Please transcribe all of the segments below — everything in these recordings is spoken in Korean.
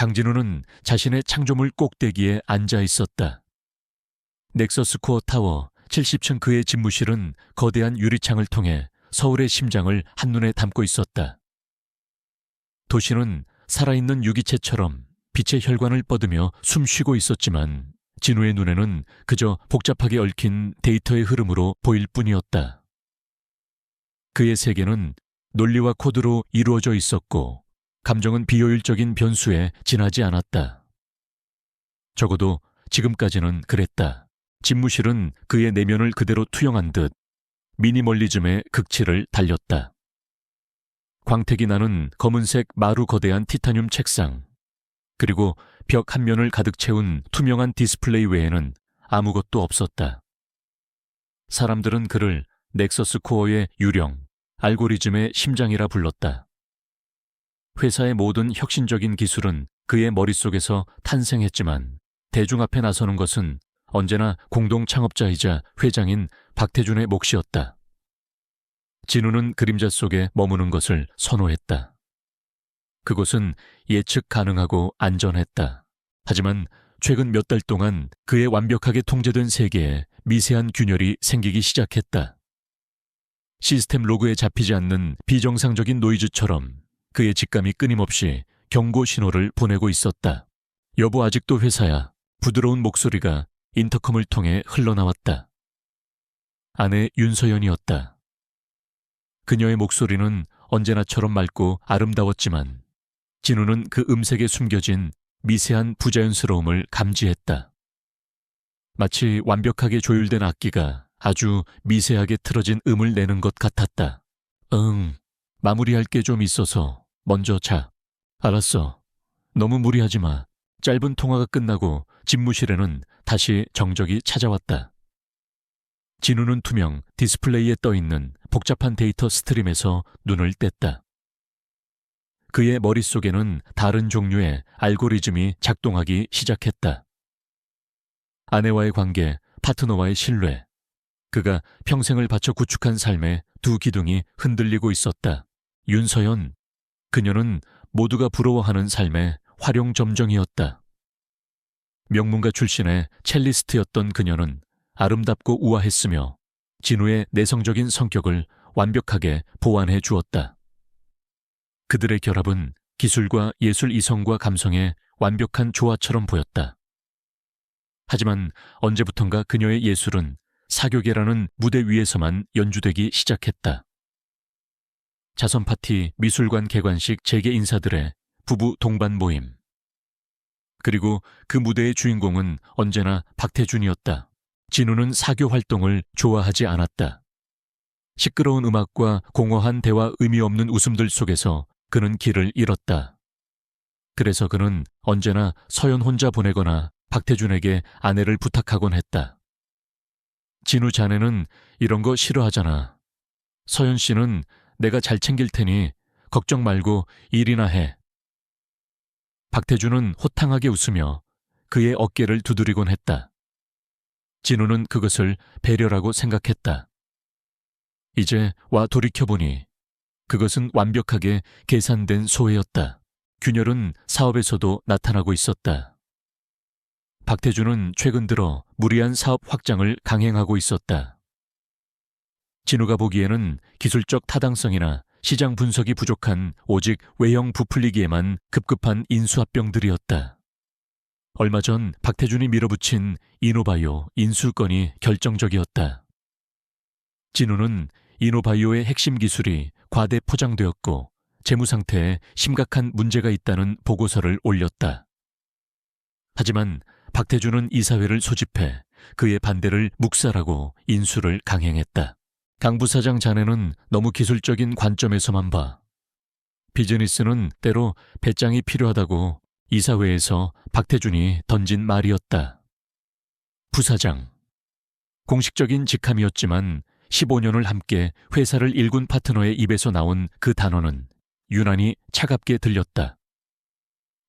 강진우는 자신의 창조물 꼭대기에 앉아 있었다. 넥서스 코어 타워 70층 그의 집무실은 거대한 유리창을 통해 서울의 심장을 한눈에 담고 있었다. 도시는 살아있는 유기체처럼 빛의 혈관을 뻗으며 숨쉬고 있었지만 진우의 눈에는 그저 복잡하게 얽힌 데이터의 흐름으로 보일 뿐이었다. 그의 세계는 논리와 코드로 이루어져 있었고 감정은 비효율적인 변수에 지나지 않았다. 적어도 지금까지는 그랬다. 집무실은 그의 내면을 그대로 투영한 듯 미니멀리즘의 극치를 달렸다. 광택이 나는 검은색 마루 거대한 티타늄 책상, 그리고 벽 한 면을 가득 채운 투명한 디스플레이 외에는 아무것도 없었다. 사람들은 그를 넥서스 코어의 유령, 알고리즘의 심장이라 불렀다. 회사의 모든 혁신적인 기술은 그의 머릿속에서 탄생했지만 대중 앞에 나서는 것은 언제나 공동 창업자이자 회장인 박태준의 몫이었다. 진우는 그림자 속에 머무는 것을 선호했다. 그곳은 예측 가능하고 안전했다. 하지만 최근 몇 달 동안 그의 완벽하게 통제된 세계에 미세한 균열이 생기기 시작했다. 시스템 로그에 잡히지 않는 비정상적인 노이즈처럼 그의 직감이 끊임없이 경고 신호를 보내고 있었다. 여보, 아직도 회사야. 부드러운 목소리가 인터컴을 통해 흘러나왔다. 아내 윤서연이었다. 그녀의 목소리는 언제나처럼 맑고 아름다웠지만 진우는 그 음색에 숨겨진 미세한 부자연스러움을 감지했다. 마치 완벽하게 조율된 악기가 아주 미세하게 틀어진 음을 내는 것 같았다. 마무리할 게 좀 있어서 먼저 자. 알았어. 너무 무리하지 마. 짧은 통화가 끝나고 집무실에는 다시 정적이 찾아왔다. 진우는 투명 디스플레이에 떠있는 복잡한 데이터 스트림에서 눈을 뗐다. 그의 머릿속에는 다른 종류의 알고리즘이 작동하기 시작했다. 아내와의 관계, 파트너와의 신뢰, 그가 평생을 바쳐 구축한 삶의 두 기둥이 흔들리고 있었다. 윤서연, 그녀는 모두가 부러워하는 삶의 활용점정이었다. 명문가 출신의 첼리스트였던 그녀는 아름답고 우아했으며 진우의 내성적인 성격을 완벽하게 보완해 주었다. 그들의 결합은 기술과 예술 이성과 감성의 완벽한 조화처럼 보였다. 하지만 언제부턴가 그녀의 예술은 사교계라는 무대 위에서만 연주되기 시작했다. 자선 파티, 미술관 개관식 재계 인사들의 부부 동반 모임. 그리고 그 무대의 주인공은 언제나 박태준이었다. 진우는 사교 활동을 좋아하지 않았다. 시끄러운 음악과 공허한 대화, 의미 없는 웃음들 속에서 그는 길을 잃었다. 그래서 그는 언제나 서연 혼자 보내거나 박태준에게 아내를 부탁하곤 했다. 진우, 자네는 이런 거 싫어하잖아. 서연 씨는 내가 잘 챙길 테니 걱정 말고 일이나 해. 박태준은 호탕하게 웃으며 그의 어깨를 두드리곤 했다. 진우는 그것을 배려라고 생각했다. 이제 와 돌이켜보니 그것은 완벽하게 계산된 소외였다. 균열은 사업에서도 나타나고 있었다. 박태준은 최근 들어 무리한 사업 확장을 강행하고 있었다. 진우가 보기에는 기술적 타당성이나 시장 분석이 부족한 오직 외형 부풀리기에만 급급한 인수합병들이었다. 얼마 전 박태준이 밀어붙인 이노바이오 인수건이 결정적이었다. 진우는 이노바이오의 핵심 기술이 과대 포장되었고 재무 상태에 심각한 문제가 있다는 보고서를 올렸다. 하지만 박태준은 이사회를 소집해 그의 반대를 묵살하고 인수를 강행했다. 강 부사장, 자네는 너무 기술적인 관점에서만 봐. 비즈니스는 때로 배짱이 필요하다고 이사회에서 박태준이 던진 말이었다. 부사장. 공식적인 직함이었지만 15년을 함께 회사를 일군 파트너의 입에서 나온 그 단어는 유난히 차갑게 들렸다.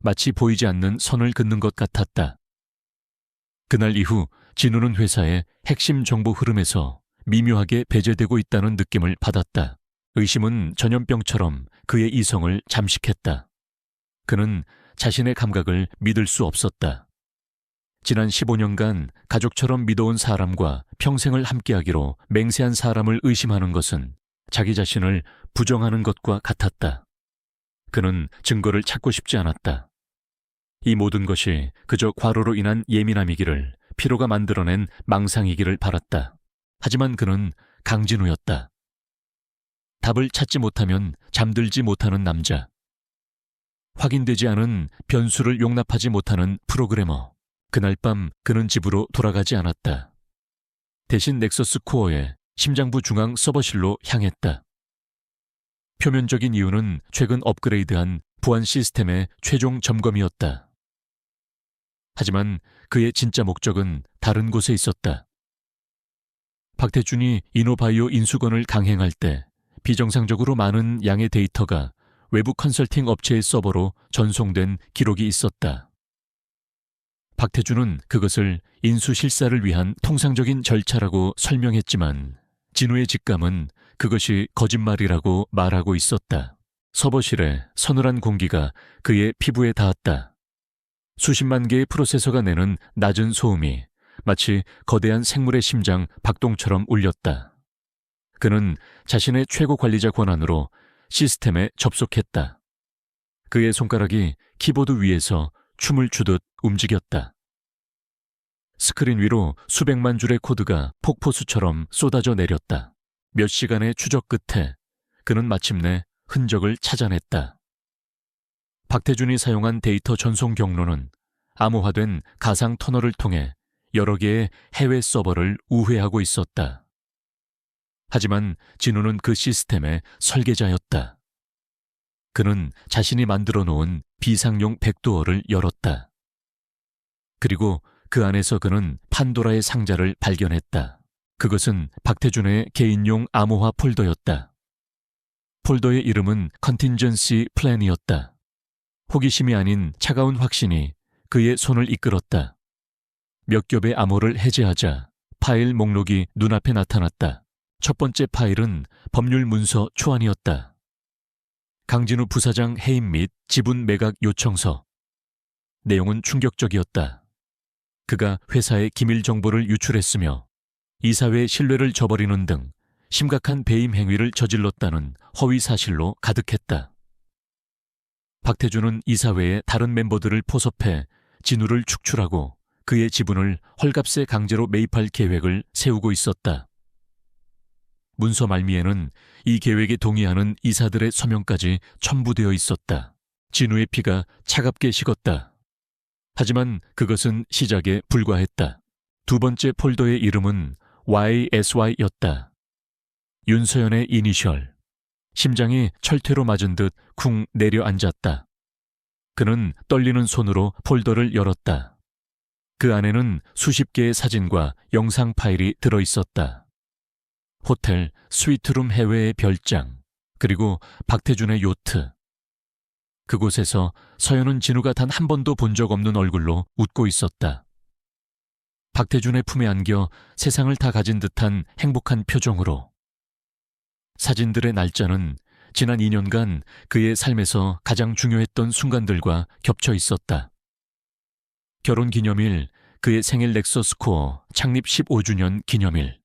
마치 보이지 않는 선을 긋는 것 같았다. 그날 이후 진우는 회사의 핵심 정보 흐름에서 미묘하게 배제되고 있다는 느낌을 받았다. 의심은 전염병처럼 그의 이성을 잠식했다. 그는 자신의 감각을 믿을 수 없었다. 지난 15년간 가족처럼 믿어온 사람과 평생을 함께하기로 맹세한 사람을 의심하는 것은 자기 자신을 부정하는 것과 같았다. 그는 증거를 찾고 싶지 않았다. 이 모든 것이 그저 과로로 인한 예민함이기를, 피로가 만들어낸 망상이기를 바랐다. 하지만 그는 강진우였다. 답을 찾지 못하면 잠들지 못하는 남자. 확인되지 않은 변수를 용납하지 못하는 프로그래머. 그날 밤 그는 집으로 돌아가지 않았다. 대신 넥서스 코어의 심장부 중앙 서버실로 향했다. 표면적인 이유는 최근 업그레이드한 보안 시스템의 최종 점검이었다. 하지만 그의 진짜 목적은 다른 곳에 있었다. 박태준이 이노바이오 인수건을 강행할 때 비정상적으로 많은 양의 데이터가 외부 컨설팅 업체의 서버로 전송된 기록이 있었다. 박태준은 그것을 인수 실사를 위한 통상적인 절차라고 설명했지만 진우의 직감은 그것이 거짓말이라고 말하고 있었다. 서버실에 서늘한 공기가 그의 피부에 닿았다. 수십만 개의 프로세서가 내는 낮은 소음이 마치 거대한 생물의 심장 박동처럼 울렸다. 그는 자신의 최고 관리자 권한으로 시스템에 접속했다. 그의 손가락이 키보드 위에서 춤을 추듯 움직였다. 스크린 위로 수백만 줄의 코드가 폭포수처럼 쏟아져 내렸다. 몇 시간의 추적 끝에 그는 마침내 흔적을 찾아냈다. 박태준이 사용한 데이터 전송 경로는 암호화된 가상 터널을 통해 여러 개의 해외 서버를 우회하고 있었다. 하지만 진우는 그 시스템의 설계자였다. 그는 자신이 만들어 놓은 비상용 백도어를 열었다. 그리고 그 안에서 그는 판도라의 상자를 발견했다. 그것은 박태준의 개인용 암호화 폴더였다. 폴더의 이름은 컨틴전시 플랜이었다. 호기심이 아닌 차가운 확신이 그의 손을 이끌었다. 몇 겹의 암호를 해제하자 파일 목록이 눈앞에 나타났다. 첫 번째 파일은 법률 문서 초안이었다. 강진우 부사장 해임 및 지분 매각 요청서. 내용은 충격적이었다. 그가 회사의 기밀 정보를 유출했으며 이사회의 신뢰를 저버리는 등 심각한 배임 행위를 저질렀다는 허위 사실로 가득했다. 박태준은 이사회의 다른 멤버들을 포섭해 진우를 축출하고 그의 지분을 헐값에 강제로 매입할 계획을 세우고 있었다. 문서 말미에는 이 계획에 동의하는 이사들의 서명까지 첨부되어 있었다. 진우의 피가 차갑게 식었다. 하지만 그것은 시작에 불과했다. 두 번째 폴더의 이름은 YSY였다. 윤서연의 이니셜. 심장이 철퇴로 맞은 듯 쿵 내려앉았다. 그는 떨리는 손으로 폴더를 열었다. 그 안에는 수십 개의 사진과 영상 파일이 들어있었다. 호텔 스위트룸 해외의 별장, 그리고 박태준의 요트. 그곳에서 서연은 진우가 단 한 번도 본 적 없는 얼굴로 웃고 있었다. 박태준의 품에 안겨 세상을 다 가진 듯한 행복한 표정으로. 사진들의 날짜는 지난 2년간 그의 삶에서 가장 중요했던 순간들과 겹쳐 있었다. 결혼기념일, 그의 생일 넥서스 코어 창립 15주년 기념일.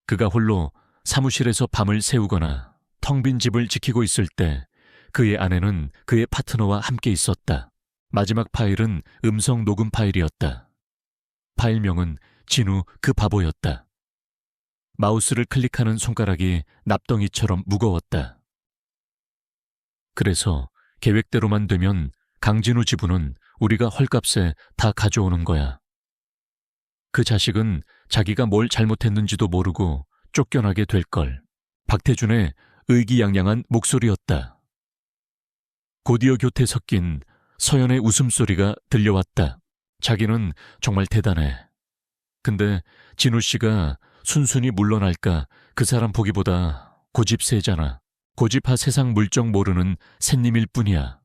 그가 홀로 사무실에서 밤을 새우거나 텅 빈 집을 지키고 있을 때 그의 아내는 그의 파트너와 함께 있었다. 마지막 파일은 음성 녹음 파일이었다. 파일명은 진우 그 바보였다. 마우스를 클릭하는 손가락이 납덩이처럼 무거웠다. 그래서 계획대로만 되면 강진우 지분은 우리가 헐값에 다 가져오는 거야. 그 자식은 자기가 뭘 잘못했는지도 모르고 쫓겨나게 될걸. 박태준의 의기양양한 목소리였다. 곧이어 곁에 섞인 서연의 웃음소리가 들려왔다. 자기는 정말 대단해. 근데 진우 씨가 순순히 물러날까 그 사람 보기보다 고집세잖아. 고집파 세상 물정 모르는 샌님일 뿐이야.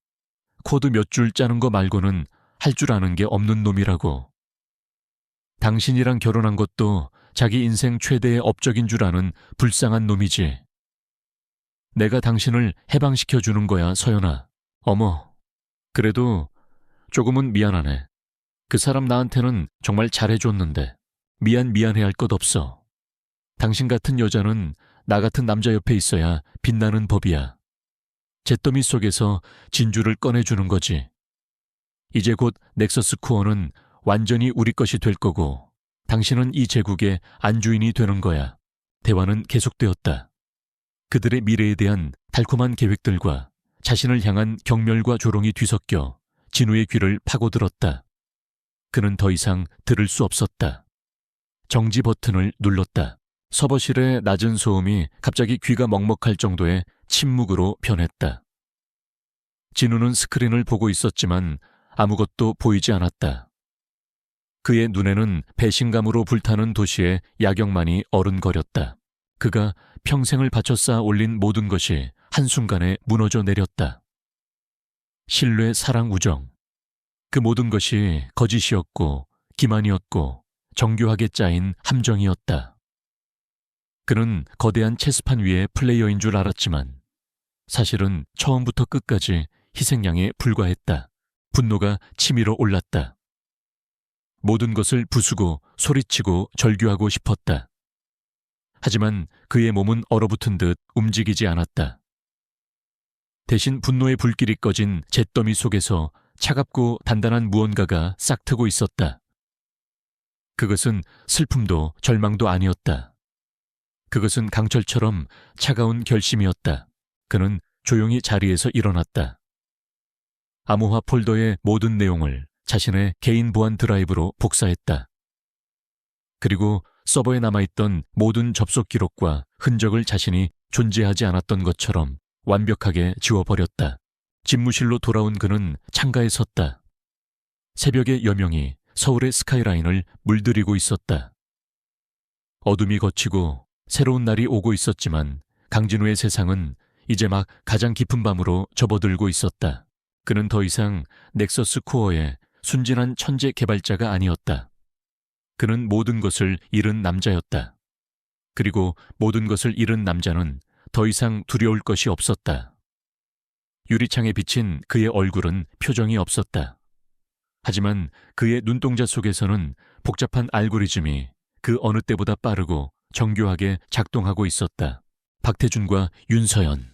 코드 몇 줄 짜는 거 말고는 할 줄 아는 게 없는 놈이라고. 당신이랑 결혼한 것도 자기 인생 최대의 업적인 줄 아는 불쌍한 놈이지. 내가 당신을 해방시켜주는 거야, 서연아. 어머, 그래도 조금은 미안하네. 그 사람 나한테는 정말 잘해줬는데 미안해할 것 없어. 당신 같은 여자는 나 같은 남자 옆에 있어야 빛나는 법이야. 잿더미 속에서 진주를 꺼내주는 거지. 이제 곧 넥서스 코어는 완전히 우리 것이 될 거고 당신은 이 제국의 안주인이 되는 거야. 대화는 계속되었다. 그들의 미래에 대한 달콤한 계획들과 자신을 향한 경멸과 조롱이 뒤섞여 진우의 귀를 파고들었다. 그는 더 이상 들을 수 없었다. 정지 버튼을 눌렀다. 서버실의 낮은 소음이 갑자기 귀가 먹먹할 정도의 침묵으로 변했다. 진우는 스크린을 보고 있었지만 아무것도 보이지 않았다. 그의 눈에는 배신감으로 불타는 도시의 야경만이 어른거렸다. 그가 평생을 바쳐 쌓아 올린 모든 것이 한순간에 무너져 내렸다. 신뢰, 사랑, 우정. 그 모든 것이 거짓이었고 기만이었고 정교하게 짜인 함정이었다. 그는 거대한 체스판 위의 플레이어인 줄 알았지만 사실은 처음부터 끝까지 희생양에 불과했다. 분노가 치밀어 올랐다. 모든 것을 부수고 소리치고 절규하고 싶었다. 하지만 그의 몸은 얼어붙은 듯 움직이지 않았다. 대신 분노의 불길이 꺼진 잿더미 속에서 차갑고 단단한 무언가가 싹트고 있었다. 그것은 슬픔도 절망도 아니었다. 그것은 강철처럼 차가운 결심이었다. 그는 조용히 자리에서 일어났다. 암호화 폴더의 모든 내용을 자신의 개인 보안 드라이브로 복사했다. 그리고 서버에 남아있던 모든 접속 기록과 흔적을 자신이 존재하지 않았던 것처럼 완벽하게 지워버렸다. 집무실로 돌아온 그는 창가에 섰다. 새벽의 여명이 서울의 스카이라인을 물들이고 있었다. 어둠이 걷히고 새로운 날이 오고 있었지만 강진우의 세상은 이제 막 가장 깊은 밤으로 접어들고 있었다. 그는 더 이상 넥서스 코어의 순진한 천재 개발자가 아니었다. 그는 모든 것을 잃은 남자였다. 그리고 모든 것을 잃은 남자는 더 이상 두려울 것이 없었다. 유리창에 비친 그의 얼굴은 표정이 없었다. 하지만 그의 눈동자 속에서는 복잡한 알고리즘이 그 어느 때보다 빠르고 정교하게 작동하고 있었다. 박태준과 윤서연.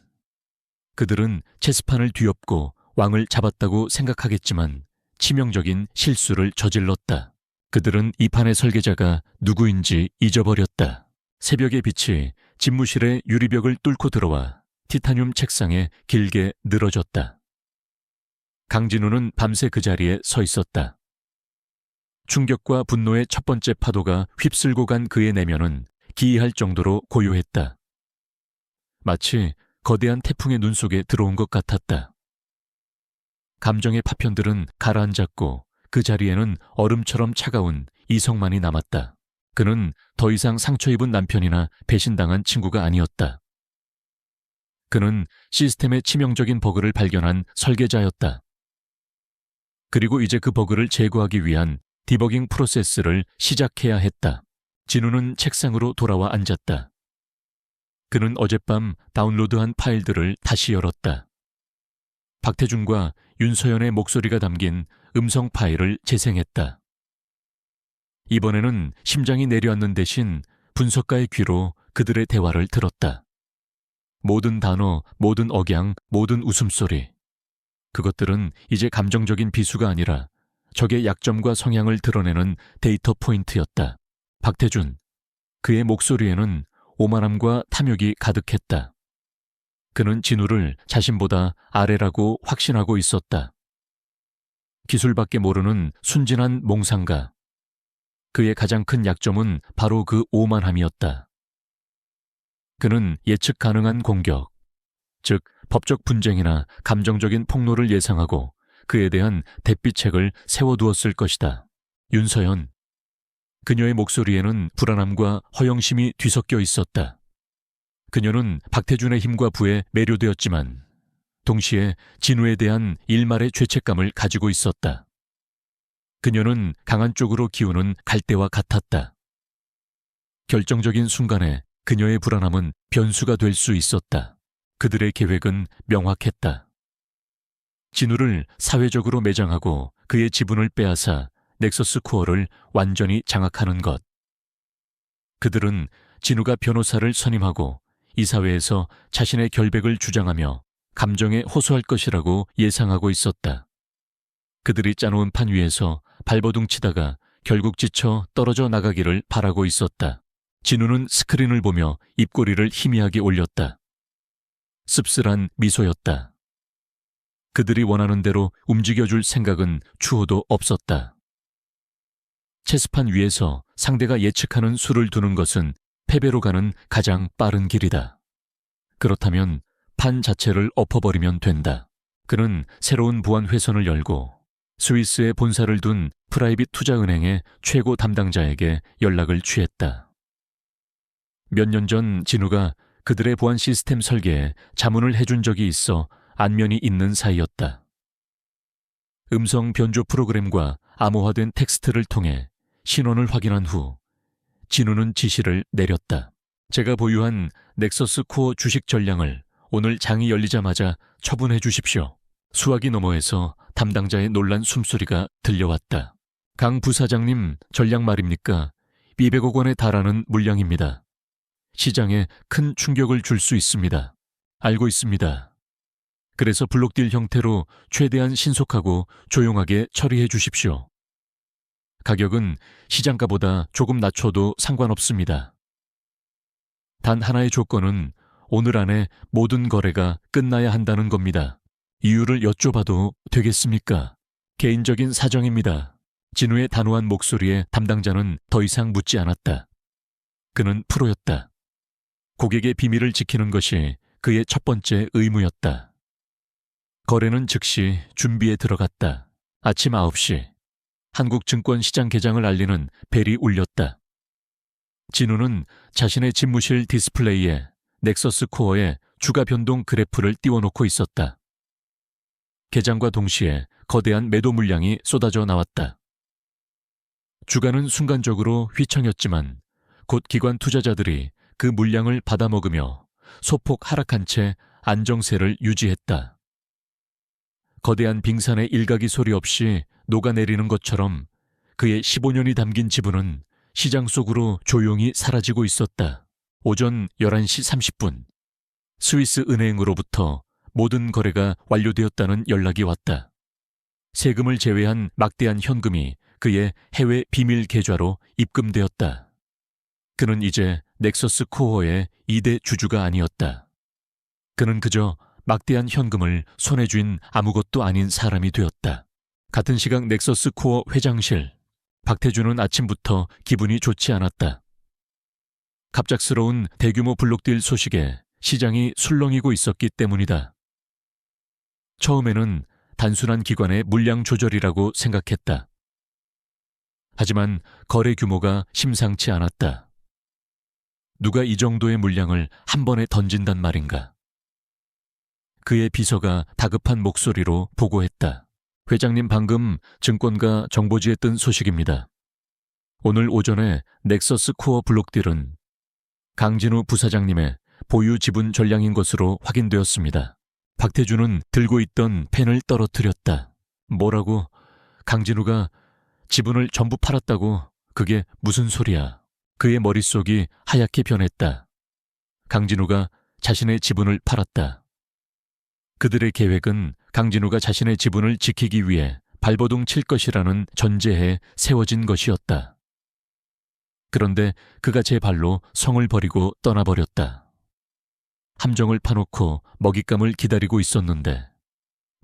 그들은 체스판을 뒤엎고 왕을 잡았다고 생각하겠지만 치명적인 실수를 저질렀다. 그들은 이 판의 설계자가 누구인지 잊어버렸다. 새벽의 빛이 집무실의 유리벽을 뚫고 들어와 티타늄 책상에 길게 늘어졌다. 강진우는 밤새 그 자리에 서 있었다. 충격과 분노의 첫 번째 파도가 휩쓸고 간 그의 내면은 기이할 정도로 고요했다. 마치 거대한 태풍의 눈 속에 들어온 것 같았다. 감정의 파편들은 가라앉았고 그 자리에는 얼음처럼 차가운 이성만이 남았다. 그는 더 이상 상처 입은 남편이나 배신당한 친구가 아니었다. 그는 시스템의 치명적인 버그를 발견한 설계자였다. 그리고 이제 그 버그를 제거하기 위한 디버깅 프로세스를 시작해야 했다. 진우는 책상으로 돌아와 앉았다. 그는 어젯밤 다운로드한 파일들을 다시 열었다. 박태준과 윤서연의 목소리가 담긴 음성 파일을 재생했다. 이번에는 심장이 내려앉는 대신 분석가의 귀로 그들의 대화를 들었다. 모든 단어, 모든 억양, 모든 웃음소리. 그것들은 이제 감정적인 비수가 아니라 적의 약점과 성향을 드러내는 데이터 포인트였다. 박태준. 그의 목소리에는 오만함과 탐욕이 가득했다. 그는 진우를 자신보다 아래라고 확신하고 있었다. 기술밖에 모르는 순진한 몽상가. 그의 가장 큰 약점은 바로 그 오만함이었다. 그는 예측 가능한 공격, 즉 법적 분쟁이나 감정적인 폭로를 예상하고 그에 대한 대비책을 세워두었을 것이다. 윤서연. 그녀의 목소리에는 불안함과 허영심이 뒤섞여 있었다. 그녀는 박태준의 힘과 부에 매료되었지만 동시에 진우에 대한 일말의 죄책감을 가지고 있었다. 그녀는 강한 쪽으로 기우는 갈대와 같았다. 결정적인 순간에 그녀의 불안함은 변수가 될 수 있었다. 그들의 계획은 명확했다. 진우를 사회적으로 매장하고 그의 지분을 빼앗아 넥서스 코어를 완전히 장악하는 것. 그들은 진우가 변호사를 선임하고 이사회에서 자신의 결백을 주장하며 감정에 호소할 것이라고 예상하고 있었다. 그들이 짜놓은 판 위에서 발버둥 치다가 결국 지쳐 떨어져 나가기를 바라고 있었다. 진우는 스크린을 보며 입꼬리를 희미하게 올렸다. 씁쓸한 미소였다. 그들이 원하는 대로 움직여줄 생각은 추호도 없었다. 체스판 위에서 상대가 예측하는 수를 두는 것은 패배로 가는 가장 빠른 길이다. 그렇다면 판 자체를 엎어버리면 된다. 그는 새로운 보안 회선을 열고 스위스에 본사를 둔 프라이빗 투자은행의 최고 담당자에게 연락을 취했다. 몇 년 전 진우가 그들의 보안 시스템 설계에 자문을 해준 적이 있어 안면이 있는 사이였다. 음성 변조 프로그램과 암호화된 텍스트를 통해 신원을 확인한 후 진우는 지시를 내렸다. 제가 보유한 넥서스 코어 주식 전량을 오늘 장이 열리자마자 처분해 주십시오. 수화기 너머에서 담당자의 놀란 숨소리가 들려왔다. 강 부사장님, 전량 말입니까? 200억 원에 달하는 물량입니다. 시장에 큰 충격을 줄 수 있습니다. 알고 있습니다. 그래서 블록딜 형태로 최대한 신속하고 조용하게 처리해 주십시오. 가격은 시장가보다 조금 낮춰도 상관없습니다. 단 하나의 조건은 오늘 안에 모든 거래가 끝나야 한다는 겁니다. 이유를 여쭤봐도 되겠습니까? 개인적인 사정입니다. 진우의 단호한 목소리에 담당자는 더 이상 묻지 않았다. 그는 프로였다. 고객의 비밀을 지키는 것이 그의 첫 번째 의무였다. 거래는 즉시 준비에 들어갔다. 아침 9시 한국증권시장 개장을 알리는 벨이 울렸다. 진우는 자신의 집무실 디스플레이에 넥서스 코어의 주가 변동 그래프를 띄워놓고 있었다. 개장과 동시에 거대한 매도 물량이 쏟아져 나왔다. 주가는 순간적으로 휘청였지만 곧 기관 투자자들이 그 물량을 받아먹으며 소폭 하락한 채 안정세를 유지했다. 거대한 빙산의 일각이 소리 없이 녹아내리는 것처럼 그의 15년이 담긴 지분은 시장 속으로 조용히 사라지고 있었다. 오전 11시 30분 스위스 은행으로부터 모든 거래가 완료되었다는 연락이 왔다. 세금을 제외한 막대한 현금이 그의 해외 비밀 계좌로 입금되었다. 그는 이제 넥서스 코어의 2대 주주가 아니었다. 그는 그저 막대한 현금을 손에 쥔 아무것도 아닌 사람이 되었다. 같은 시각 넥서스 코어 회장실. 박태준은 아침부터 기분이 좋지 않았다. 갑작스러운 대규모 블록딜 소식에 시장이 술렁이고 있었기 때문이다. 처음에는 단순한 기관의 물량 조절이라고 생각했다. 하지만 거래 규모가 심상치 않았다. 누가 이 정도의 물량을 한 번에 던진단 말인가? 그의 비서가 다급한 목소리로 보고했다. 회장님, 방금 증권가 정보지에 뜬 소식입니다. 오늘 오전에 넥서스 코어 블록딜은 강진우 부사장님의 보유 지분 전량인 것으로 확인되었습니다. 박태준은 들고 있던 펜을 떨어뜨렸다. 뭐라고? 강진우가 지분을 전부 팔았다고? 그게 무슨 소리야? 그의 머릿속이 하얗게 변했다. 강진우가 자신의 지분을 팔았다. 그들의 계획은 강진우가 자신의 지분을 지키기 위해 발버둥 칠 것이라는 전제에 세워진 것이었다. 그런데 그가 제 발로 성을 버리고 떠나버렸다. 함정을 파놓고 먹잇감을 기다리고 있었는데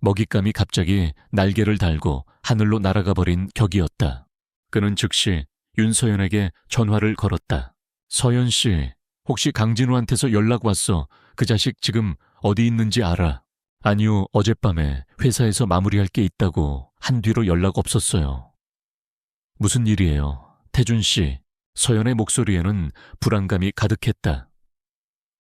먹잇감이 갑자기 날개를 달고 하늘로 날아가 버린 격이었다. 그는 즉시 윤서연에게 전화를 걸었다. 서연 씨, 혹시 강진우한테서 연락 왔어? 그 자식 지금 어디 있는지 알아? 아니요, 어젯밤에 회사에서 마무리할 게 있다고 한 뒤로 연락 없었어요. 무슨 일이에요? 태준 씨. 서연의 목소리에는 불안감이 가득했다.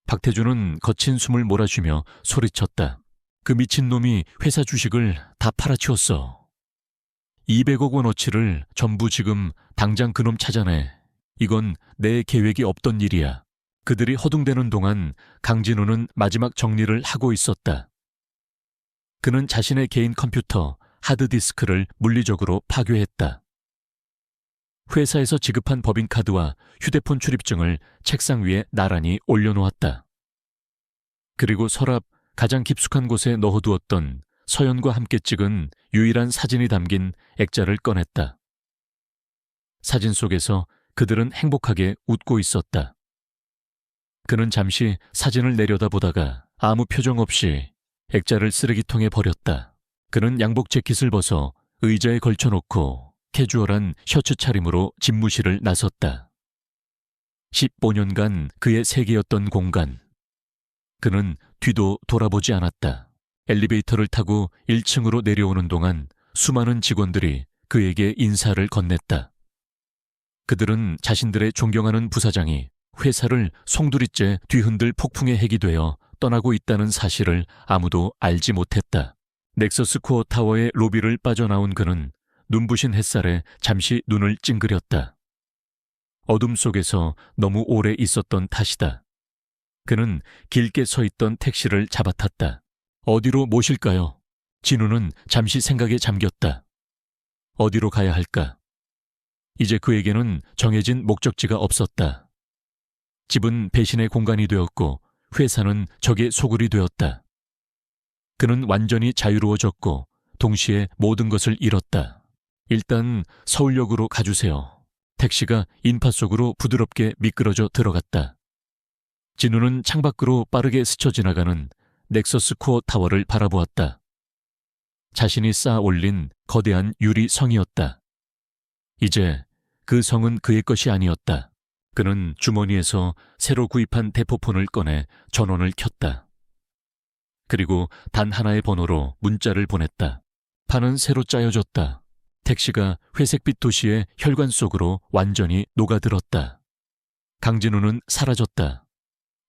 박태준은 거친 숨을 몰아쉬며 소리쳤다. 그 미친놈이 회사 주식을 다 팔아치웠어. 200억 원어치를 전부 지금 당장 그놈 찾아내. 이건 내 계획이 없던 일이야. 그들이 허둥대는 동안 강진우는 마지막 정리를 하고 있었다. 그는 자신의 개인 컴퓨터 하드디스크를 물리적으로 파괴했다. 회사에서 지급한 법인카드와 휴대폰 출입증을 책상 위에 나란히 올려놓았다. 그리고 서랍 가장 깊숙한 곳에 넣어두었던 서연과 함께 찍은 유일한 사진이 담긴 액자를 꺼냈다. 사진 속에서 그들은 행복하게 웃고 있었다. 그는 잠시 사진을 내려다보다가 아무 표정 없이 액자를 쓰레기통에 버렸다. 그는 양복 재킷을 벗어 의자에 걸쳐놓고 캐주얼한 셔츠 차림으로 집무실을 나섰다. 15년간 그의 세계였던 공간. 그는 뒤도 돌아보지 않았다. 엘리베이터를 타고 1층으로 내려오는 동안 수많은 직원들이 그에게 인사를 건넸다. 그들은 자신들의 존경하는 부사장이 회사를 송두리째 뒤흔들 폭풍의 핵이 되어 떠나고 있다는 사실을 아무도 알지 못했다. 넥서스 코어 타워의 로비를 빠져나온 그는 눈부신 햇살에 잠시 눈을 찡그렸다. 어둠 속에서 너무 오래 있었던 탓이다. 그는 길게 서 있던 택시를 잡아탔다. 어디로 모실까요? 진우는 잠시 생각에 잠겼다. 어디로 가야 할까? 이제 그에게는 정해진 목적지가 없었다. 집은 배신의 공간이 되었고 회사는 적의 소굴이 되었다. 그는 완전히 자유로워졌고 동시에 모든 것을 잃었다. 일단 서울역으로 가주세요. 택시가 인파 속으로 부드럽게 미끄러져 들어갔다. 진우는 창밖으로 빠르게 스쳐 지나가는 넥서스 코어 타워를 바라보았다. 자신이 쌓아 올린 거대한 유리 성이었다. 이제 그 성은 그의 것이 아니었다. 그는 주머니에서 새로 구입한 대포폰을 꺼내 전원을 켰다. 그리고 단 하나의 번호로 문자를 보냈다. 판은 새로 짜여졌다. 택시가 회색빛 도시의 혈관 속으로 완전히 녹아들었다. 강진우는 사라졌다.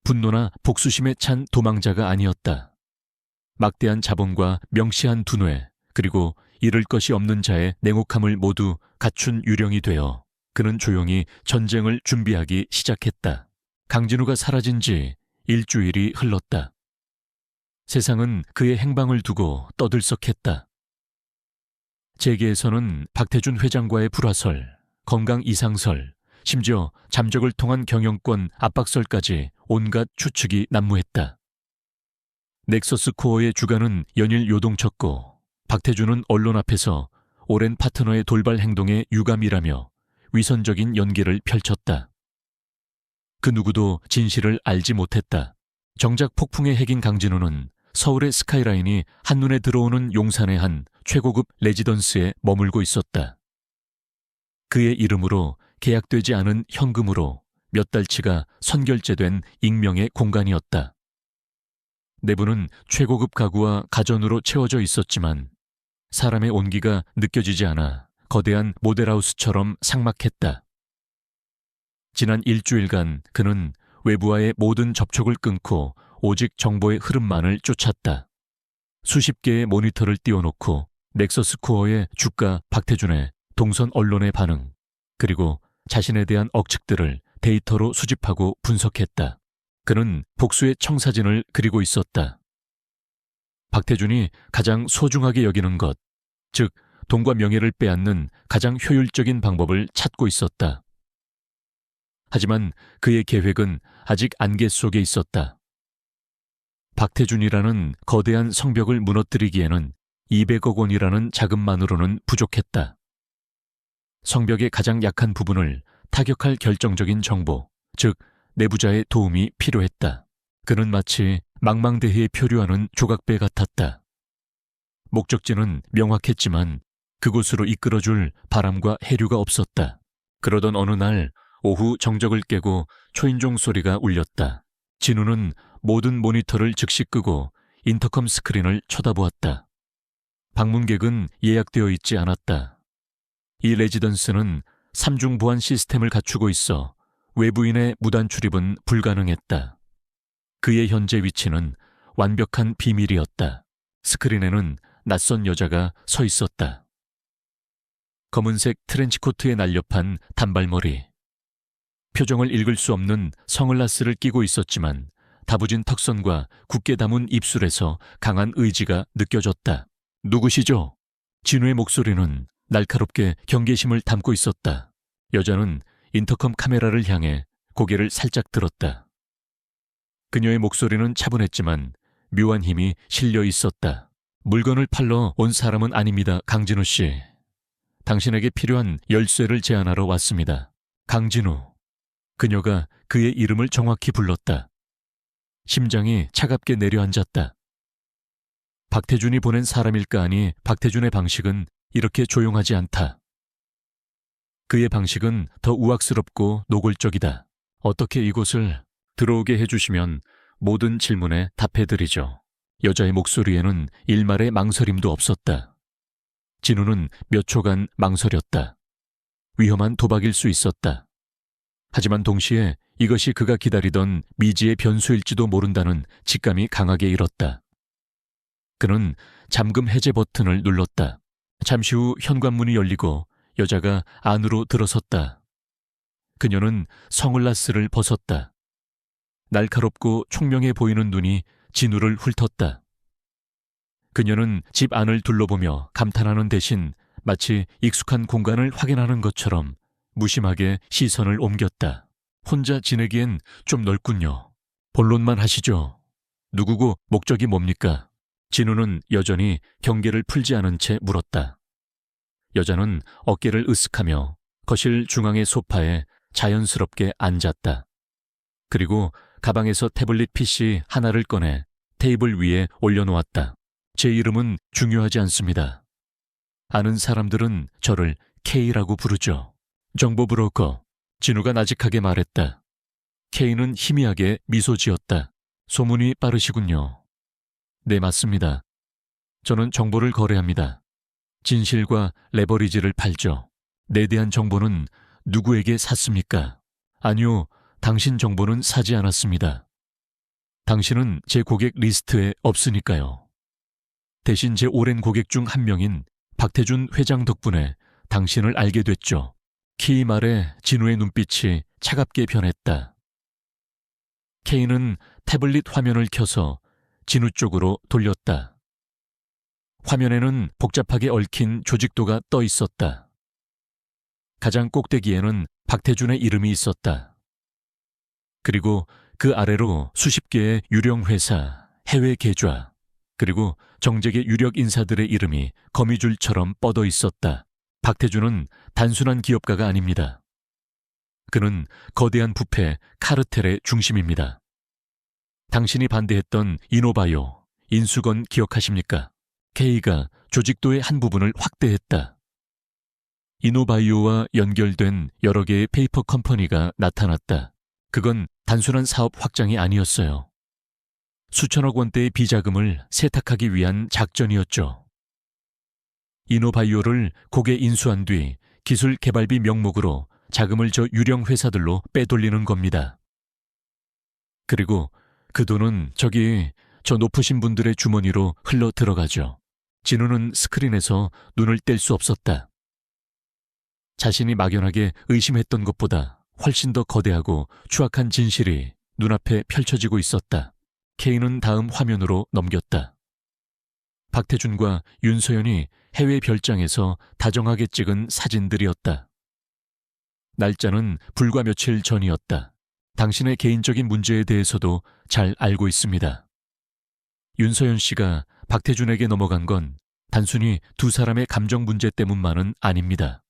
분노나 복수심에 찬 도망자가 아니었다. 막대한 자본과 명시한 두뇌, 그리고 잃을 것이 없는 자의 냉혹함을 모두 갖춘 유령이 되어 그는 조용히 전쟁을 준비하기 시작했다. 강진우가 사라진 지 일주일이 흘렀다. 세상은 그의 행방을 두고 떠들썩했다. 재계에서는 박태준 회장과의 불화설, 건강 이상설, 심지어 잠적을 통한 경영권 압박설까지 온갖 추측이 난무했다. 넥서스 코어의 주가는 연일 요동쳤고 박태준은 언론 앞에서 오랜 파트너의 돌발 행동에 유감이라며 위선적인 연기를 펼쳤다. 그 누구도 진실을 알지 못했다. 정작 폭풍의 핵인 강진우는 서울의 스카이라인이 한눈에 들어오는 용산의 한 최고급 레지던스에 머물고 있었다. 그의 이름으로 계약되지 않은 현금으로 몇 달치가 선결제된 익명의 공간이었다. 내부는 최고급 가구와 가전으로 채워져 있었지만 사람의 온기가 느껴지지 않아 거대한 모델하우스처럼 삭막했다. 지난 일주일간 그는 외부와의 모든 접촉을 끊고 오직 정보의 흐름만을 쫓았다. 수십 개의 모니터를 띄워놓고 넥서스 코어의 주가 박태준의 동선 언론의 반응, 그리고 자신에 대한 억측들을 데이터로 수집하고 분석했다. 그는 복수의 청사진을 그리고 있었다. 박태준이 가장 소중하게 여기는 것, 즉 돈과 명예를 빼앗는 가장 효율적인 방법을 찾고 있었다. 하지만 그의 계획은 아직 안개 속에 있었다. 박태준이라는 거대한 성벽을 무너뜨리기에는 200억 원이라는 자금만으로는 부족했다. 성벽의 가장 약한 부분을 타격할 결정적인 정보, 즉 내부자의 도움이 필요했다. 그는 마치 망망대해에 표류하는 조각배 같았다. 목적지는 명확했지만 그곳으로 이끌어줄 바람과 해류가 없었다. 그러던 어느 날 오후 정적을 깨고 초인종 소리가 울렸다. 진우는 모든 모니터를 즉시 끄고 인터컴 스크린을 쳐다보았다. 방문객은 예약되어 있지 않았다. 이 레지던스는 3중 보안 시스템을 갖추고 있어 외부인의 무단 출입은 불가능했다. 그의 현재 위치는 완벽한 비밀이었다. 스크린에는 낯선 여자가 서 있었다. 검은색 트렌치코트에 날렵한 단발머리. 표정을 읽을 수 없는 선글라스를 끼고 있었지만 다부진 턱선과 굳게 담은 입술에서 강한 의지가 느껴졌다. 누구시죠? 진우의 목소리는 날카롭게 경계심을 담고 있었다. 여자는 인터컴 카메라를 향해 고개를 살짝 들었다. 그녀의 목소리는 차분했지만 묘한 힘이 실려 있었다. 물건을 팔러 온 사람은 아닙니다, 강진우 씨. 당신에게 필요한 열쇠를 제안하러 왔습니다. 강진우. 그녀가 그의 이름을 정확히 불렀다. 심장이 차갑게 내려앉았다. 박태준이 보낸 사람일까 하니 박태준의 방식은 이렇게 조용하지 않다. 그의 방식은 더 우악스럽고 노골적이다. 어떻게 이곳을 들어오게 해주시면 모든 질문에 답해드리죠. 여자의 목소리에는 일말의 망설임도 없었다. 진우는 몇 초간 망설였다. 위험한 도박일 수 있었다. 하지만 동시에 이것이 그가 기다리던 미지의 변수일지도 모른다는 직감이 강하게 일었다. 그는 잠금 해제 버튼을 눌렀다. 잠시 후 현관문이 열리고 여자가 안으로 들어섰다. 그녀는 선글라스를 벗었다. 날카롭고 총명해 보이는 눈이 진우를 훑었다. 그녀는 집 안을 둘러보며 감탄하는 대신 마치 익숙한 공간을 확인하는 것처럼 무심하게 시선을 옮겼다. 혼자 지내기엔 좀 넓군요. 본론만 하시죠. 누구고 목적이 뭡니까? 진우는 여전히 경계를 풀지 않은 채 물었다. 여자는 어깨를 으쓱하며 거실 중앙의 소파에 자연스럽게 앉았다. 그리고 가방에서 태블릿 PC 하나를 꺼내 테이블 위에 올려놓았다. 제 이름은 중요하지 않습니다. 아는 사람들은 저를 K라고 부르죠. 정보 브로커. 진우가 나직하게 말했다. K는 희미하게 미소 지었다. 소문이 빠르시군요. 네, 맞습니다. 저는 정보를 거래합니다. 진실과 레버리지를 팔죠. 내 대한 정보는 누구에게 샀습니까? 아니요, 당신 정보는 사지 않았습니다. 당신은 제 고객 리스트에 없으니까요. 대신 제 오랜 고객 중 한 명인 박태준 회장 덕분에 당신을 알게 됐죠. K 말에 진우의 눈빛이 차갑게 변했다. K는 태블릿 화면을 켜서 진우 쪽으로 돌렸다. 화면에는 복잡하게 얽힌 조직도가 떠 있었다. 가장 꼭대기에는 박태준의 이름이 있었다. 그리고 그 아래로 수십 개의 유령 회사, 해외 계좌, 그리고 정재계 유력 인사들의 이름이 거미줄처럼 뻗어 있었다. 박태준은 단순한 기업가가 아닙니다. 그는 거대한 부패 카르텔의 중심입니다. 당신이 반대했던 이노바이오, 인수건 기억하십니까? K가 조직도의 한 부분을 확대했다. 이노바이오와 연결된 여러 개의 페이퍼 컴퍼니가 나타났다. 그건 단순한 사업 확장이 아니었어요. 수천억 원대의 비자금을 세탁하기 위한 작전이었죠. 이노바이오를 고개 인수한 뒤 기술 개발비 명목으로 자금을 저 유령 회사들로 빼돌리는 겁니다. 그리고 그 돈은 저 높으신 분들의 주머니로 흘러 들어가죠. 진우는 스크린에서 눈을 뗄 수 없었다. 자신이 막연하게 의심했던 것보다 훨씬 더 거대하고 추악한 진실이 눈앞에 펼쳐지고 있었다. K는 다음 화면으로 넘겼다. 박태준과 윤서연이 해외 별장에서 다정하게 찍은 사진들이었다. 날짜는 불과 며칠 전이었다. 당신의 개인적인 문제에 대해서도 잘 알고 있습니다. 윤서연 씨가 박태준에게 넘어간 건 단순히 두 사람의 감정 문제 때문만은 아닙니다.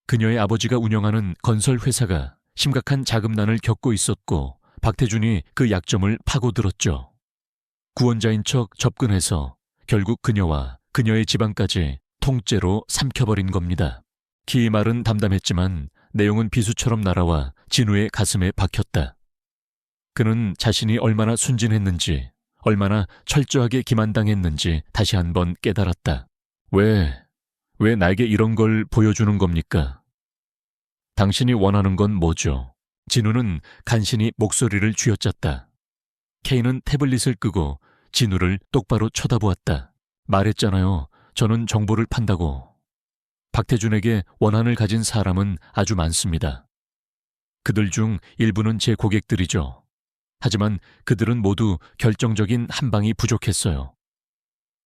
그녀의 아버지가 운영하는 건설 회사가 심각한 자금난을 겪고 있었고 박태준이 그 약점을 파고들었죠. 구원자인 척 접근해서 결국 그녀와 그녀의 집안까지 통째로 삼켜버린 겁니다. 키 말은 담담했지만 내용은 비수처럼 날아와 진우의 가슴에 박혔다. 그는 자신이 얼마나 순진했는지, 얼마나 철저하게 기만당했는지 다시 한번 깨달았다. 왜 나에게 이런 걸 보여주는 겁니까? 당신이 원하는 건 뭐죠? 진우는 간신히 목소리를 쥐어짰다. K는 태블릿을 끄고 진우를 똑바로 쳐다보았다. 말했잖아요. 저는 정보를 판다고. 박태준에게 원한을 가진 사람은 아주 많습니다. 그들 중 일부는 제 고객들이죠. 하지만 그들은 모두 결정적인 한 방이 부족했어요.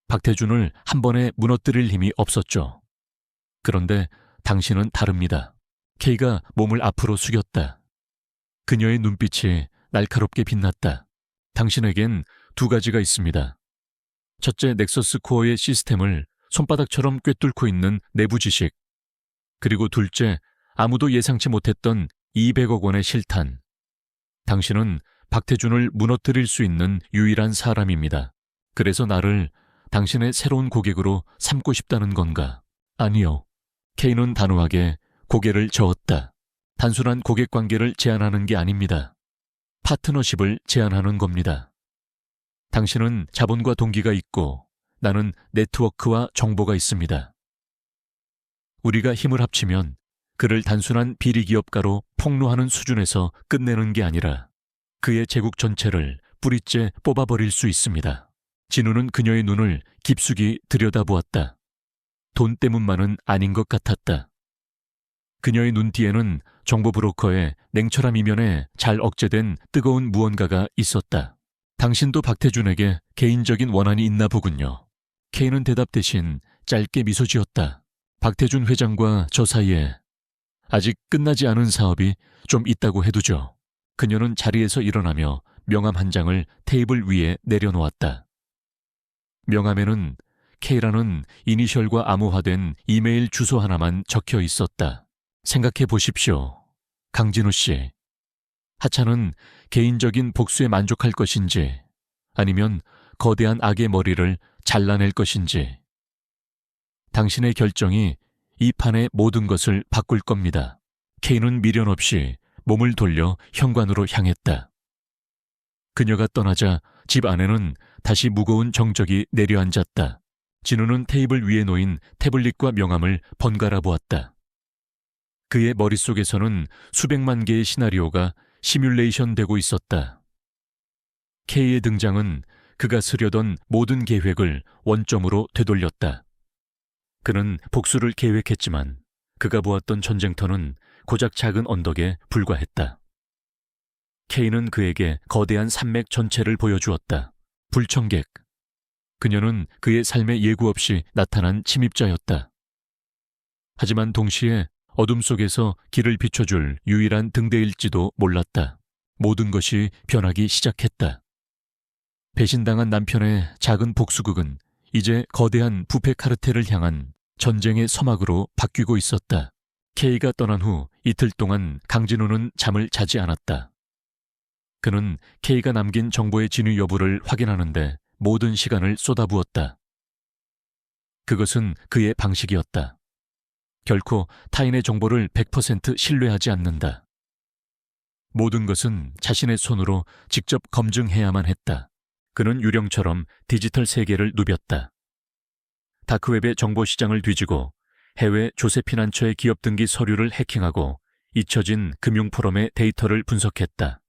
박태준을 한 번에 무너뜨릴 힘이 없었죠. 그런데 당신은 다릅니다. K가 몸을 앞으로 숙였다. 그녀의 눈빛이 날카롭게 빛났다. 당신에겐 두 가지가 있습니다. 첫째, 넥서스 코어의 시스템을 손바닥처럼 꿰뚫고 있는 내부 지식. 그리고 둘째, 아무도 예상치 못했던 200억 원의 실탄. 당신은 박태준을 무너뜨릴 수 있는 유일한 사람입니다. 그래서 나를 당신의 새로운 고객으로 삼고 싶다는 건가? 아니요. K는 단호하게 고개를 저었다. 단순한 고객 관계를 제안하는 게 아닙니다. 파트너십을 제안하는 겁니다. 당신은 자본과 동기가 있고 나는 네트워크와 정보가 있습니다. 우리가 힘을 합치면 그를 단순한 비리기업가로 폭로하는 수준에서 끝내는 게 아니라 그의 제국 전체를 뿌리째 뽑아버릴 수 있습니다. 진우는 그녀의 눈을 깊숙이 들여다보았다. 돈 때문만은 아닌 것 같았다. 그녀의 눈뒤에는 정보 브로커의 냉철함 이면에 잘 억제된 뜨거운 무언가가 있었다. 당신도 박태준에게 개인적인 원한이 있나 보군요. K는 대답 대신 짧게 미소 지었다. 박태준 회장과 저 사이에 아직 끝나지 않은 사업이 좀 있다고 해두죠. 그녀는 자리에서 일어나며 명함 한 장을 테이블 위에 내려놓았다. 명함에는 K라는 이니셜과 암호화된 이메일 주소 하나만 적혀 있었다. 생각해 보십시오. 강진우 씨. 하차는 개인적인 복수에 만족할 것인지 아니면 거대한 악의 머리를 잘라낼 것인지. 당신의 결정이 이 판의 모든 것을 바꿀 겁니다. K는 미련 없이 몸을 돌려 현관으로 향했다. 그녀가 떠나자 집 안에는 다시 무거운 정적이 내려앉았다. 진우는 테이블 위에 놓인 태블릿과 명함을 번갈아 보았다. 그의 머릿속에서는 수백만 개의 시나리오가 시뮬레이션 되고 있었다. K의 등장은 그가 쓰려던 모든 계획을 원점으로 되돌렸다. 그는 복수를 계획했지만 그가 보았던 전쟁터는 고작 작은 언덕에 불과했다. K는 그에게 거대한 산맥 전체를 보여주었다. 불청객. 그녀는 그의 삶에 예고 없이 나타난 침입자였다. 하지만 동시에 어둠 속에서 길을 비춰줄 유일한 등대일지도 몰랐다. 모든 것이 변하기 시작했다. 배신당한 남편의 작은 복수극은 이제 거대한 부패 카르텔을 향한 전쟁의 서막으로 바뀌고 있었다. K가 떠난 후 이틀 동안 강진우는 잠을 자지 않았다. 그는 K가 남긴 정보의 진위 여부를 확인하는데 모든 시간을 쏟아부었다. 그것은 그의 방식이었다. 결코 타인의 정보를 100% 신뢰하지 않는다. 모든 것은 자신의 손으로 직접 검증해야만 했다. 그는 유령처럼 디지털 세계를 누볐다. 다크웹의 정보 시장을 뒤지고 해외 조세피난처의 기업 등기 서류를 해킹하고 잊혀진 금융 포럼의 데이터를 분석했다.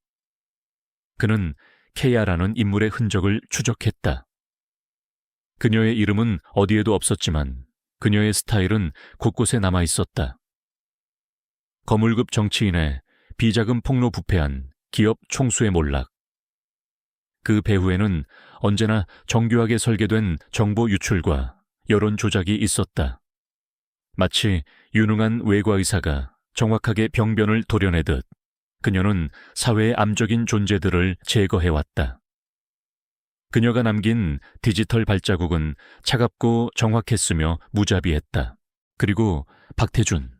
그는 케야라는 인물의 흔적을 추적했다. 그녀의 이름은 어디에도 없었지만 그녀의 스타일은 곳곳에 남아 있었다. 거물급 정치인의 비자금 폭로 부패한 기업 총수의 몰락. 그 배후에는 언제나 정교하게 설계된 정보 유출과 여론 조작이 있었다. 마치 유능한 외과의사가 정확하게 병변을 도려내듯 그녀는 사회의 암적인 존재들을 제거해왔다. 그녀가 남긴 디지털 발자국은 차갑고 정확했으며 무자비했다. 그리고 박태준.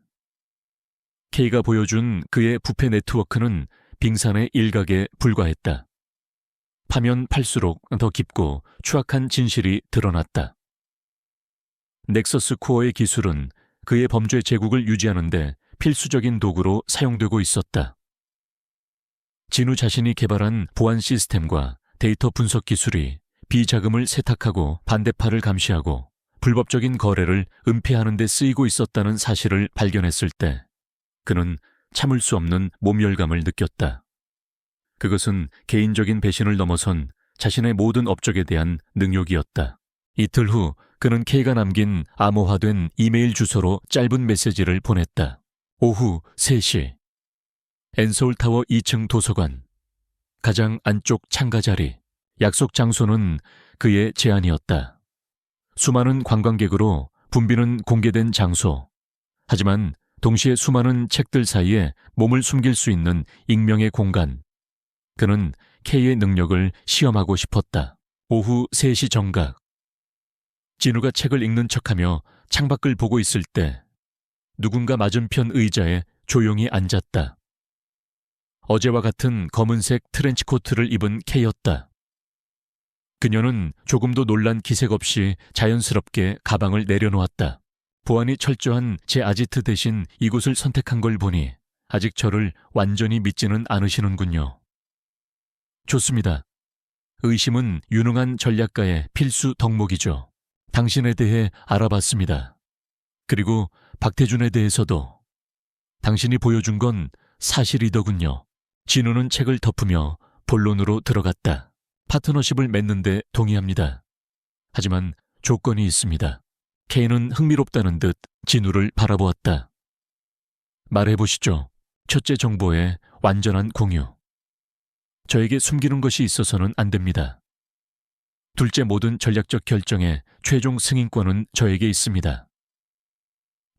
K가 보여준 그의 부패 네트워크는 빙산의 일각에 불과했다. 파면 팔수록 더 깊고 추악한 진실이 드러났다. 넥서스 코어의 기술은 그의 범죄 제국을 유지하는 데 필수적인 도구로 사용되고 있었다. 진우 자신이 개발한 보안 시스템과 데이터 분석 기술이 비자금을 세탁하고 반대파를 감시하고 불법적인 거래를 은폐하는 데 쓰이고 있었다는 사실을 발견했을 때 그는 참을 수 없는 모멸감을 느꼈다. 그것은 개인적인 배신을 넘어선 자신의 모든 업적에 대한 능욕이었다. 이틀 후 그는 K가 남긴 암호화된 이메일 주소로 짧은 메시지를 보냈다. 오후 3시. 엔서울타워 2층 도서관. 가장 안쪽 창가 자리, 약속 장소는 그의 제안이었다. 수많은 관광객으로 붐비는 공개된 장소. 하지만 동시에 수많은 책들 사이에 몸을 숨길 수 있는 익명의 공간. 그는 K의 능력을 시험하고 싶었다. 오후 3시 정각. 진우가 책을 읽는 척하며 창밖을 보고 있을 때 누군가 맞은편 의자에 조용히 앉았다. 어제와 같은 검은색 트렌치코트를 입은 K였다. 그녀는 조금도 놀란 기색 없이 자연스럽게 가방을 내려놓았다. 보안이 철저한 제 아지트 대신 이곳을 선택한 걸 보니 아직 저를 완전히 믿지는 않으시는군요. 좋습니다. 의심은 유능한 전략가의 필수 덕목이죠. 당신에 대해 알아봤습니다. 그리고 박태준에 대해서도. 당신이 보여준 건 사실이더군요. 진우는 책을 덮으며 본론으로 들어갔다. 파트너십을 맺는데 동의합니다. 하지만 조건이 있습니다. K는 흥미롭다는 듯 진우를 바라보았다. 말해보시죠. 첫째 정보의 완전한 공유. 저에게 숨기는 것이 있어서는 안 됩니다. 둘째, 모든 전략적 결정의 최종 승인권은 저에게 있습니다.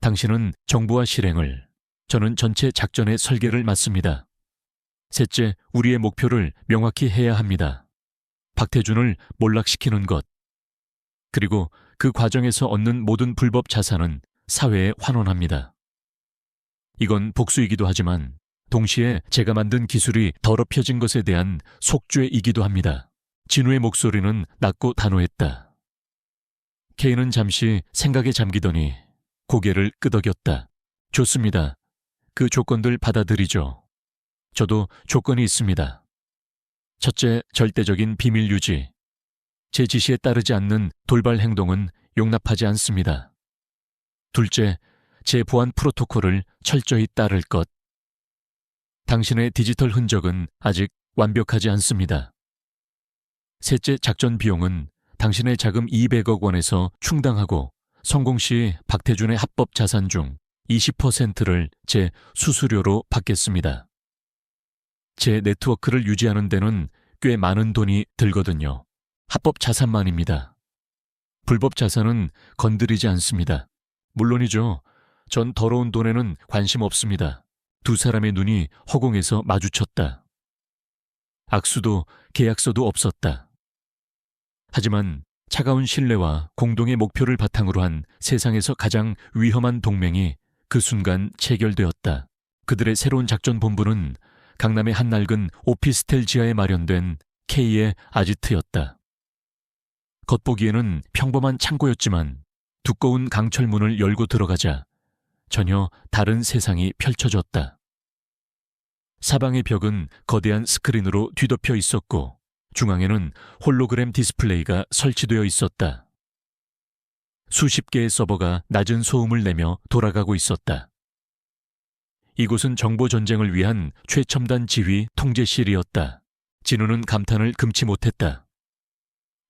당신은 정보와 실행을, 저는 전체 작전의 설계를 맡습니다. 셋째, 우리의 목표를 명확히 해야 합니다. 박태준을 몰락시키는 것. 그리고 그 과정에서 얻는 모든 불법 자산은 사회에 환원합니다. 이건 복수이기도 하지만 동시에 제가 만든 기술이 더럽혀진 것에 대한 속죄이기도 합니다. 진우의 목소리는 낮고 단호했다. K는 잠시 생각에 잠기더니 고개를 끄덕였다. 좋습니다. 그 조건들 받아들이죠. 저도 조건이 있습니다. 첫째, 절대적인 비밀 유지. 제 지시에 따르지 않는 돌발 행동은 용납하지 않습니다. 둘째, 제 보안 프로토콜을 철저히 따를 것. 당신의 디지털 흔적은 아직 완벽하지 않습니다. 셋째, 작전 비용은 당신의 자금 200억 원에서 충당하고 성공 시 박태준의 합법 자산 중 20%를 제 수수료로 받겠습니다. 제 네트워크를 유지하는 데는 꽤 많은 돈이 들거든요. 합법 자산만입니다. 불법 자산은 건드리지 않습니다. 물론이죠. 전 더러운 돈에는 관심 없습니다. 두 사람의 눈이 허공에서 마주쳤다. 악수도 계약서도 없었다. 하지만 차가운 신뢰와 공동의 목표를 바탕으로 한 세상에서 가장 위험한 동맹이 그 순간 체결되었다. 그들의 새로운 작전 본부는 강남의 한 낡은 오피스텔 지하에 마련된 K의 아지트였다. 겉보기에는 평범한 창고였지만 두꺼운 강철문을 열고 들어가자 전혀 다른 세상이 펼쳐졌다. 사방의 벽은 거대한 스크린으로 뒤덮여 있었고 중앙에는 홀로그램 디스플레이가 설치되어 있었다. 수십 개의 서버가 낮은 소음을 내며 돌아가고 있었다. 이곳은 정보전쟁을 위한 최첨단 지휘 통제실이었다. 진우는 감탄을 금치 못했다.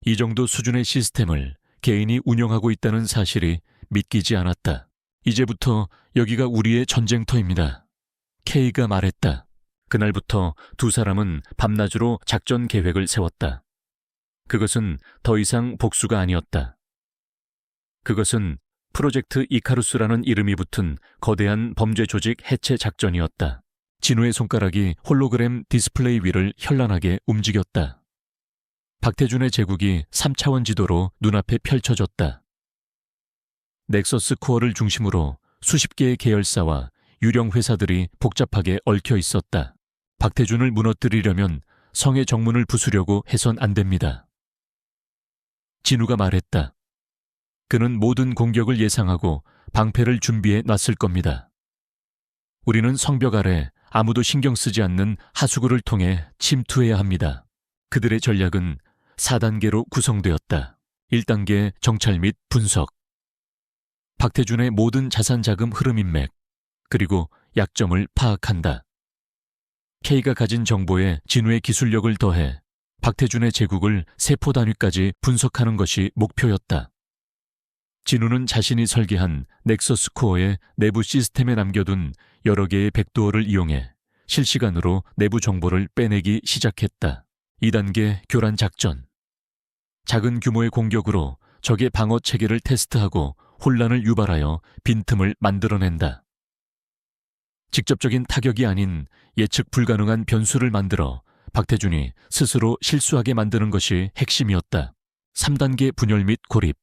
이 정도 수준의 시스템을 개인이 운영하고 있다는 사실이 믿기지 않았다. 이제부터 여기가 우리의 전쟁터입니다. K가 말했다. 그날부터 두 사람은 밤낮으로 작전 계획을 세웠다. 그것은 더 이상 복수가 아니었다. 그것은 프로젝트 이카루스라는 이름이 붙은 거대한 범죄 조직 해체 작전이었다. 진우의 손가락이 홀로그램 디스플레이 위를 현란하게 움직였다. 박태준의 제국이 3차원 지도로 눈앞에 펼쳐졌다. 넥서스 코어를 중심으로 수십 개의 계열사와 유령 회사들이 복잡하게 얽혀 있었다. 박태준을 무너뜨리려면 성의 정문을 부수려고 해선 안 됩니다. 진우가 말했다. 그는 모든 공격을 예상하고 방패를 준비해 놨을 겁니다. 우리는 성벽 아래 아무도 신경 쓰지 않는 하수구를 통해 침투해야 합니다. 그들의 전략은 4단계로 구성되었다. 1단계 정찰 및 분석. 박태준의 모든 자산 자금 흐름 인맥, 그리고 약점을 파악한다. K가 가진 정보에 진우의 기술력을 더해 박태준의 제국을 세포 단위까지 분석하는 것이 목표였다. 진우는 자신이 설계한 넥서스 코어의 내부 시스템에 남겨둔 여러 개의 백도어를 이용해 실시간으로 내부 정보를 빼내기 시작했다. 2단계 교란 작전. 작은 규모의 공격으로 적의 방어 체계를 테스트하고 혼란을 유발하여 빈틈을 만들어낸다. 직접적인 타격이 아닌 예측 불가능한 변수를 만들어 박태준이 스스로 실수하게 만드는 것이 핵심이었다. 3단계 분열 및 고립.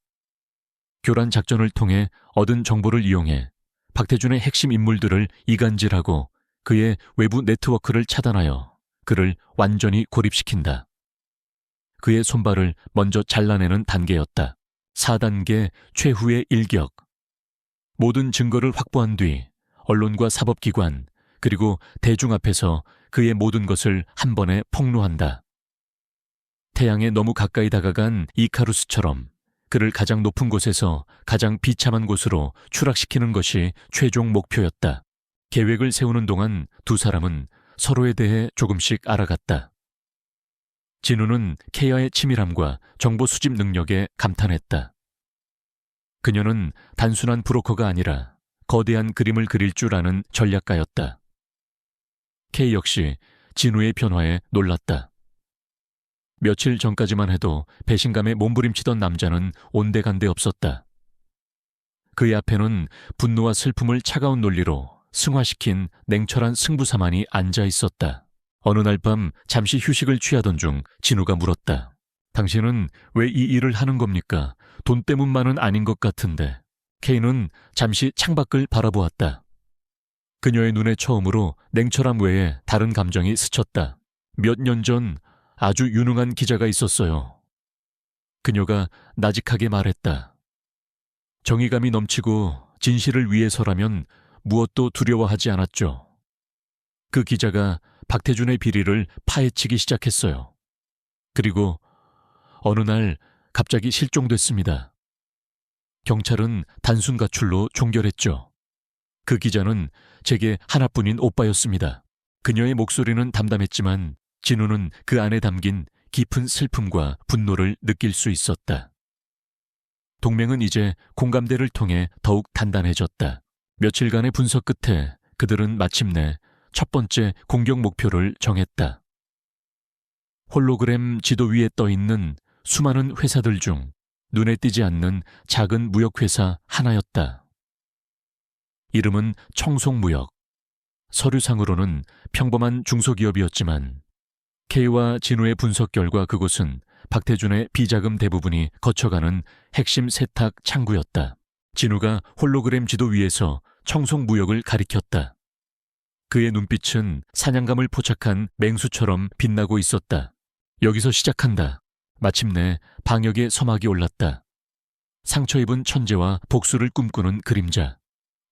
교란 작전을 통해 얻은 정보를 이용해 박태준의 핵심 인물들을 이간질하고 그의 외부 네트워크를 차단하여 그를 완전히 고립시킨다. 그의 손발을 먼저 잘라내는 단계였다. 4단계 최후의 일격. 모든 증거를 확보한 뒤 언론과 사법기관 그리고 대중 앞에서 그의 모든 것을 한 번에 폭로한다. 태양에 너무 가까이 다가간 이카루스처럼 그를 가장 높은 곳에서 가장 비참한 곳으로 추락시키는 것이 최종 목표였다. 계획을 세우는 동안 두 사람은 서로에 대해 조금씩 알아갔다. 진우는 케이아의 치밀함과 정보 수집 능력에 감탄했다. 그녀는 단순한 브로커가 아니라 거대한 그림을 그릴 줄 아는 전략가였다. 케이 역시 진우의 변화에 놀랐다. 며칠 전까지만 해도 배신감에 몸부림치던 남자는 온데간데 없었다. 그의 앞에는 분노와 슬픔을 차가운 논리로 승화시킨 냉철한 승부사만이 앉아 있었다. 어느 날 밤 잠시 휴식을 취하던 중 진우가 물었다. 당신은 왜 이 일을 하는 겁니까? 돈 때문만은 아닌 것 같은데. 케이는 잠시 창밖을 바라보았다. 그녀의 눈에 처음으로 냉철함 외에 다른 감정이 스쳤다. 몇 년 전 아주 유능한 기자가 있었어요. 그녀가 나직하게 말했다. 정의감이 넘치고 진실을 위해서라면 무엇도 두려워하지 않았죠. 그 기자가 박태준의 비리를 파헤치기 시작했어요. 그리고 어느 날 갑자기 실종됐습니다. 경찰은 단순 가출로 종결했죠. 그 기자는 제게 하나뿐인 오빠였습니다. 그녀의 목소리는 담담했지만 진우는 그 안에 담긴 깊은 슬픔과 분노를 느낄 수 있었다. 동맹은 이제 공감대를 통해 더욱 단단해졌다. 며칠간의 분석 끝에 그들은 마침내 첫 번째 공격 목표를 정했다. 홀로그램 지도 위에 떠있는 수많은 회사들 중 눈에 띄지 않는 작은 무역회사 하나였다. 이름은 청송무역. 서류상으로는 평범한 중소기업이었지만 K와 진우의 분석 결과 그곳은 박태준의 비자금 대부분이 거쳐가는 핵심 세탁 창구였다. 진우가 홀로그램 지도 위에서 청송무역을 가리켰다. 그의 눈빛은 사냥감을 포착한 맹수처럼 빛나고 있었다. 여기서 시작한다. 마침내 방역의 서막이 올랐다. 상처 입은 천재와 복수를 꿈꾸는 그림자.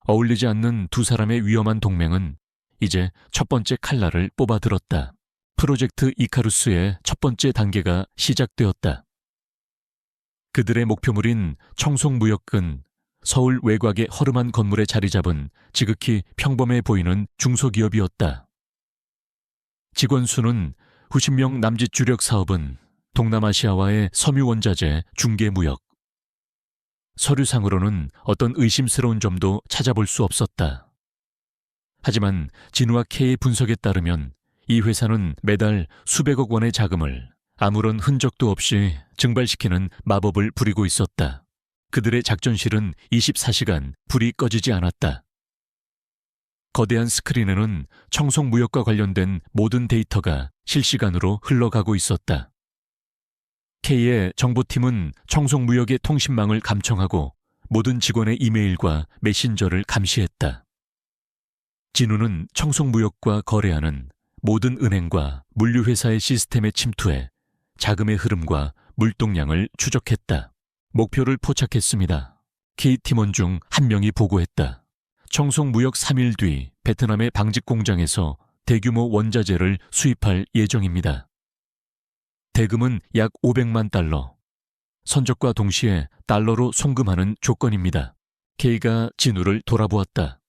어울리지 않는 두 사람의 위험한 동맹은 이제 첫 번째 칼날을 뽑아들었다. 프로젝트 이카루스의 첫 번째 단계가 시작되었다. 그들의 목표물인 청송무역은 서울 외곽의 허름한 건물에 자리 잡은 지극히 평범해 보이는 중소기업이었다. 직원 수는 90명 남짓 주력 사업은 동남아시아와의 섬유원자재 중개무역. 서류상으로는 어떤 의심스러운 점도 찾아볼 수 없었다. 하지만 진우와 K의 분석에 따르면 이 회사는 매달 수백억 원의 자금을 아무런 흔적도 없이 증발시키는 마법을 부리고 있었다. 그들의 작전실은 24시간 불이 꺼지지 않았다. 거대한 스크린에는 청송무역과 관련된 모든 데이터가 실시간으로 흘러가고 있었다. K의 정보팀은 청송무역의 통신망을 감청하고 모든 직원의 이메일과 메신저를 감시했다. 진우는 청송무역과 거래하는 모든 은행과 물류회사의 시스템에 침투해 자금의 흐름과 물동량을 추적했다. 목표를 포착했습니다. K 팀원 중 한 명이 보고했다. 청송무역 3일 뒤 베트남의 방직 공장에서 대규모 원자재를 수입할 예정입니다. 대금은 약 500만 달러. 선적과 동시에 달러로 송금하는 조건입니다. K가 진우를 돌아보았다.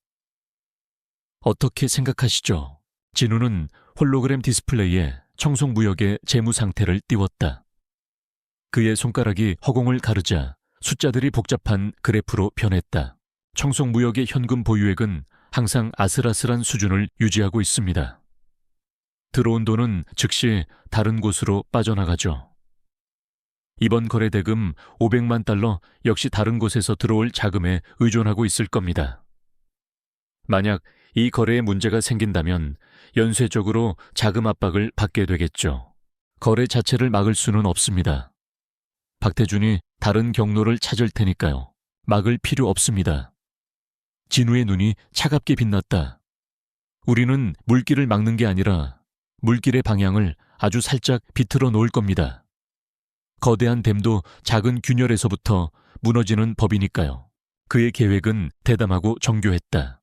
어떻게 생각하시죠? 진우는 홀로그램 디스플레이에 청송무역의 재무 상태를 띄웠다. 그의 손가락이 허공을 가르자 숫자들이 복잡한 그래프로 변했다. 청송무역의 현금 보유액은 항상 아슬아슬한 수준을 유지하고 있습니다. 들어온 돈은 즉시 다른 곳으로 빠져나가죠. 이번 거래 대금 500만 달러 역시 다른 곳에서 들어올 자금에 의존하고 있을 겁니다. 만약 이 거래에 문제가 생긴다면 연쇄적으로 자금 압박을 받게 되겠죠. 거래 자체를 막을 수는 없습니다. 박태준이 다른 경로를 찾을 테니까요. 막을 필요 없습니다. 진우의 눈이 차갑게 빛났다. 우리는 물길을 막는 게 아니라 물길의 방향을 아주 살짝 비틀어 놓을 겁니다. 거대한 댐도 작은 균열에서부터 무너지는 법이니까요. 그의 계획은 대담하고 정교했다.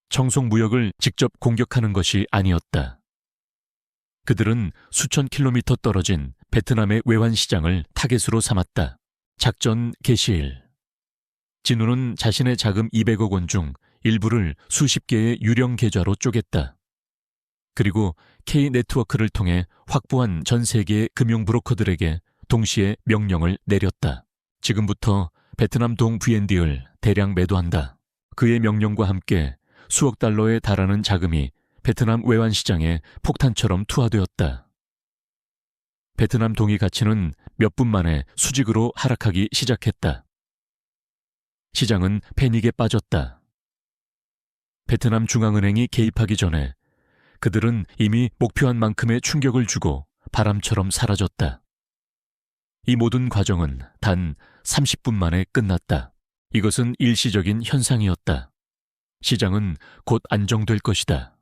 청송무역을 직접 공격하는 것이 아니었다. 그들은 수천 킬로미터 떨어진 베트남의 외환시장을 타겟으로 삼았다. 작전 개시일. 진우는 자신의 자금 200억 원 중 일부를 수십 개의 유령 계좌로 쪼갰다. 그리고 K네트워크를 통해 확보한 전 세계의 금융 브로커들에게 동시에 명령을 내렸다. 지금부터 베트남 동 VND를 대량 매도한다. 그의 명령과 함께 수억 달러에 달하는 자금이 베트남 외환시장에 폭탄처럼 투하되었다. 베트남 동의 가치는 몇 분 만에 수직으로 하락하기 시작했다. 시장은 패닉에 빠졌다. 베트남 중앙은행이 개입하기 전에 그들은 이미 목표한 만큼의 충격을 주고 바람처럼 사라졌다. 이 모든 과정은 단 30분 만에 끝났다. 이것은 일시적인 현상이었다. 시장은 곧 안정될 것이다.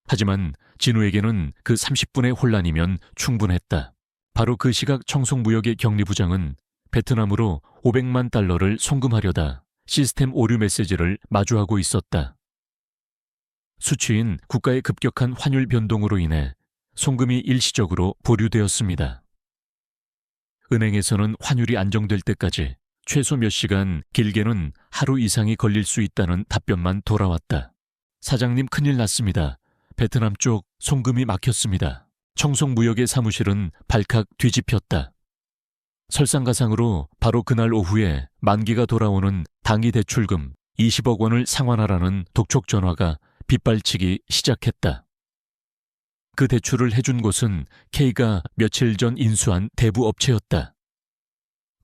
하지만 진우에게는 그 30분의 혼란이면 충분했다. 바로 그 시각 청송무역의 격리부장은 베트남으로 500만 달러를 송금하려다 시스템 오류 메시지를 마주하고 있었다. 수치인 국가의 급격한 환율 변동으로 인해 송금이 일시적으로 보류되었습니다. 은행에서는 환율이 안정될 때까지 최소 몇 시간, 길게는 하루 이상이 걸릴 수 있다는 답변만 돌아왔다. 사장님, 큰일 났습니다. 베트남 쪽 송금이 막혔습니다. 청송무역의 사무실은 발칵 뒤집혔다. 설상가상으로 바로 그날 오후에 만기가 돌아오는 당기 대출금 20억 원을 상환하라는 독촉 전화가 빗발치기 시작했다. 그 대출을 해준 곳은 K가 며칠 전 인수한 대부업체였다.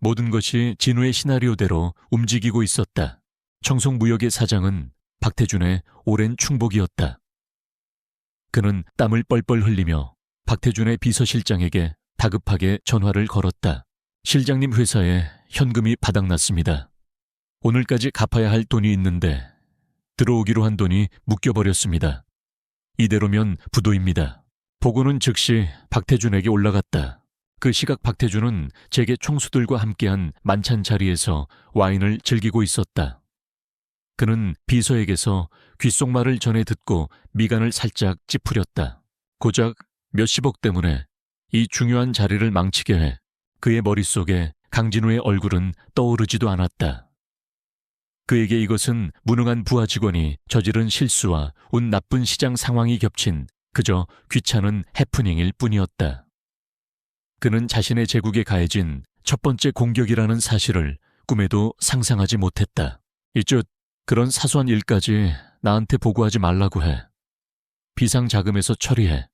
모든 것이 진우의 시나리오대로 움직이고 있었다. 청송무역의 사장은 박태준의 오랜 충복이었다. 그는 땀을 뻘뻘 흘리며 박태준의 비서실장에게 다급하게 전화를 걸었다. 실장님, 회사에 현금이 바닥났습니다. 오늘까지 갚아야 할 돈이 있는데 들어오기로 한 돈이 묶여버렸습니다. 이대로면 부도입니다. 보고는 즉시 박태준에게 올라갔다. 그 시각 박태준은 재계 총수들과 함께한 만찬 자리에서 와인을 즐기고 있었다. 그는 비서에게서 귓속말을 전해 듣고 미간을 살짝 찌푸렸다. 고작 몇십억 때문에 이 중요한 자리를 망치게 해 그의 머릿속에 강진우의 얼굴은 떠오르지도 않았다. 그에게 이것은 무능한 부하 직원이 저지른 실수와 운 나쁜 시장 상황이 겹친 그저 귀찮은 해프닝일 뿐이었다. 그는 자신의 제국에 가해진 첫 번째 공격이라는 사실을 꿈에도 상상하지 못했다. 이쪽 그런 사소한 일까지 나한테 보고하지 말라고 해. 비상자금에서 처리해.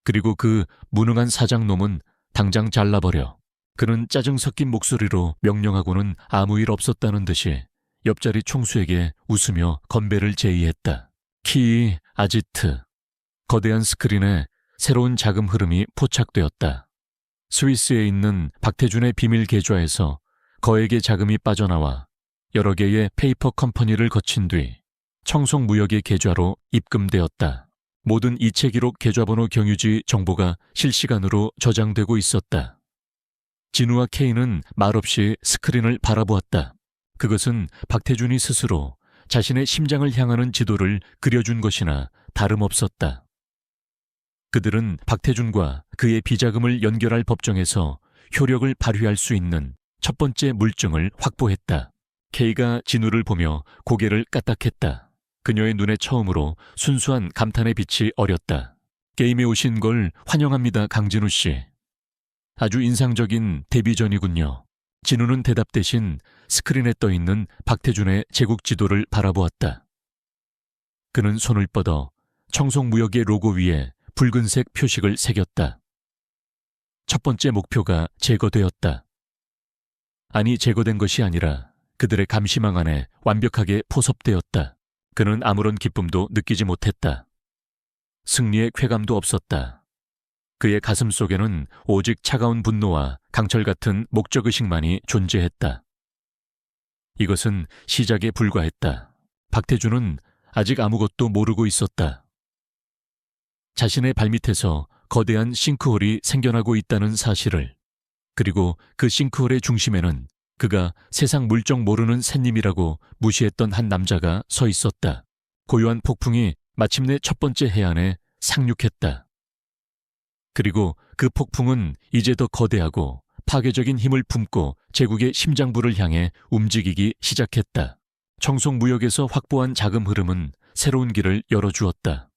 그리고 그 무능한 사장놈은 당장 잘라버려. 그는 짜증 섞인 목소리로 명령하고는 아무 일 없었다는 듯이 옆자리 총수에게 웃으며 건배를 제의했다. 키 아지트. 거대한 스크린에 새로운 자금 흐름이 포착되었다. 스위스에 있는 박태준의 비밀 계좌에서 거액의 자금이 빠져나와 여러 개의 페이퍼 컴퍼니를 거친 뒤 청송무역의 계좌로 입금되었다. 모든 이체 기록 계좌번호 경유지 정보가 실시간으로 저장되고 있었다. 진우와 K는 말없이 스크린을 바라보았다. 그것은 박태준이 스스로 자신의 심장을 향하는 지도를 그려준 것이나 다름없었다. 그들은 박태준과 그의 비자금을 연결할 법정에서 효력을 발휘할 수 있는 첫 번째 물증을 확보했다. K가 진우를 보며 고개를 까딱했다. 그녀의 눈에 처음으로 순수한 감탄의 빛이 어렸다. 게임에 오신 걸 환영합니다, 강진우 씨. 아주 인상적인 데뷔 전이군요. 진우는 대답 대신 스크린에 떠있는 박태준의 제국 지도를 바라보았다. 그는 손을 뻗어 청송무역의 로고 위에 붉은색 표식을 새겼다. 첫 번째 목표가 제거되었다. 아니, 제거된 것이 아니라 그들의 감시망 안에 완벽하게 포섭되었다. 그는 아무런 기쁨도 느끼지 못했다. 승리의 쾌감도 없었다. 그의 가슴 속에는 오직 차가운 분노와 강철 같은 목적의식만이 존재했다. 이것은 시작에 불과했다. 박태준은 아직 아무것도 모르고 있었다. 자신의 발밑에서 거대한 싱크홀이 생겨나고 있다는 사실을, 그리고 그 싱크홀의 중심에는 그가 세상 물정 모르는 샌님이라고 무시했던 한 남자가 서 있었다. 고요한 폭풍이 마침내 첫 번째 해안에 상륙했다. 그리고 그 폭풍은 이제 더 거대하고 파괴적인 힘을 품고 제국의 심장부를 향해 움직이기 시작했다. 청송무역에서 확보한 자금 흐름은 새로운 길을 열어주었다.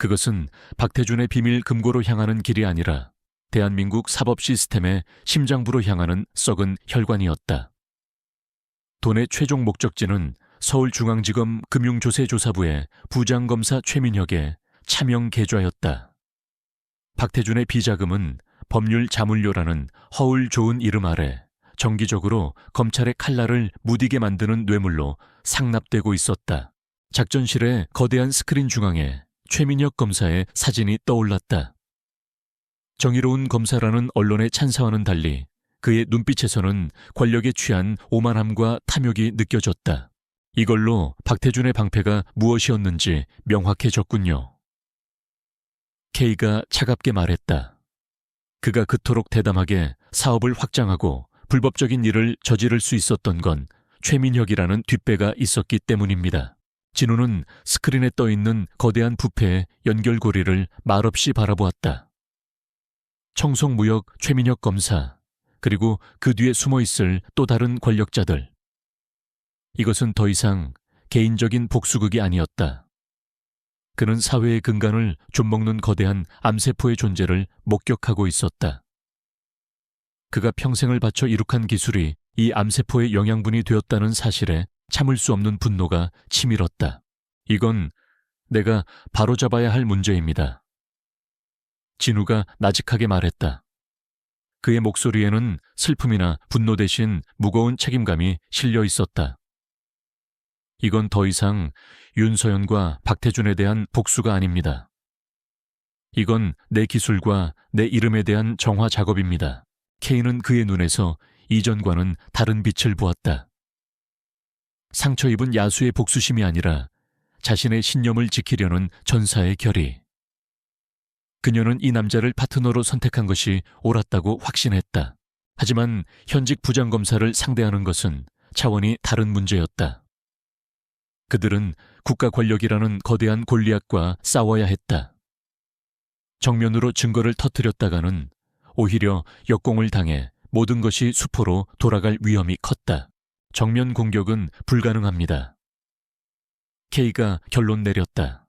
그것은 박태준의 비밀 금고로 향하는 길이 아니라 대한민국 사법 시스템의 심장부로 향하는 썩은 혈관이었다. 돈의 최종 목적지는 서울중앙지검 금융조세조사부의 부장검사 최민혁의 차명 계좌였다. 박태준의 비자금은 법률 자문료라는 허울 좋은 이름 아래 정기적으로 검찰의 칼날을 무디게 만드는 뇌물로 상납되고 있었다. 작전실의 거대한 스크린 중앙에 최민혁 검사의 사진이 떠올랐다. 정의로운 검사라는 언론의 찬사와는 달리 그의 눈빛에서는 권력에 취한 오만함과 탐욕이 느껴졌다. 이걸로 박태준의 방패가 무엇이었는지 명확해졌군요. K가 차갑게 말했다. 그가 그토록 대담하게 사업을 확장하고 불법적인 일을 저지를 수 있었던 건 최민혁이라는 뒷배가 있었기 때문입니다. 진우는 스크린에 떠있는 거대한 부패의 연결고리를 말없이 바라보았다. 청송무역 최민혁 검사, 그리고 그 뒤에 숨어있을 또 다른 권력자들. 이것은 더 이상 개인적인 복수극이 아니었다. 그는 사회의 근간을 좀먹는 거대한 암세포의 존재를 목격하고 있었다. 그가 평생을 바쳐 이룩한 기술이 이 암세포의 영양분이 되었다는 사실에 참을 수 없는 분노가 치밀었다. 이건 내가 바로잡아야 할 문제입니다. 진우가 나직하게 말했다. 그의 목소리에는 슬픔이나 분노 대신 무거운 책임감이 실려 있었다. 이건 더 이상 윤서연과 박태준에 대한 복수가 아닙니다. 이건 내 기술과 내 이름에 대한 정화 작업입니다. K는 그의 눈에서 이전과는 다른 빛을 보았다. 상처 입은 야수의 복수심이 아니라 자신의 신념을 지키려는 전사의 결의. 그녀는 이 남자를 파트너로 선택한 것이 옳았다고 확신했다. 하지만 현직 부장검사를 상대하는 것은 차원이 다른 문제였다. 그들은 국가 권력이라는 거대한 골리앗과 싸워야 했다. 정면으로 증거를 터뜨렸다가는 오히려 역공을 당해 모든 것이 수포로 돌아갈 위험이 컸다. 정면 공격은 불가능합니다. K가 결론 내렸다.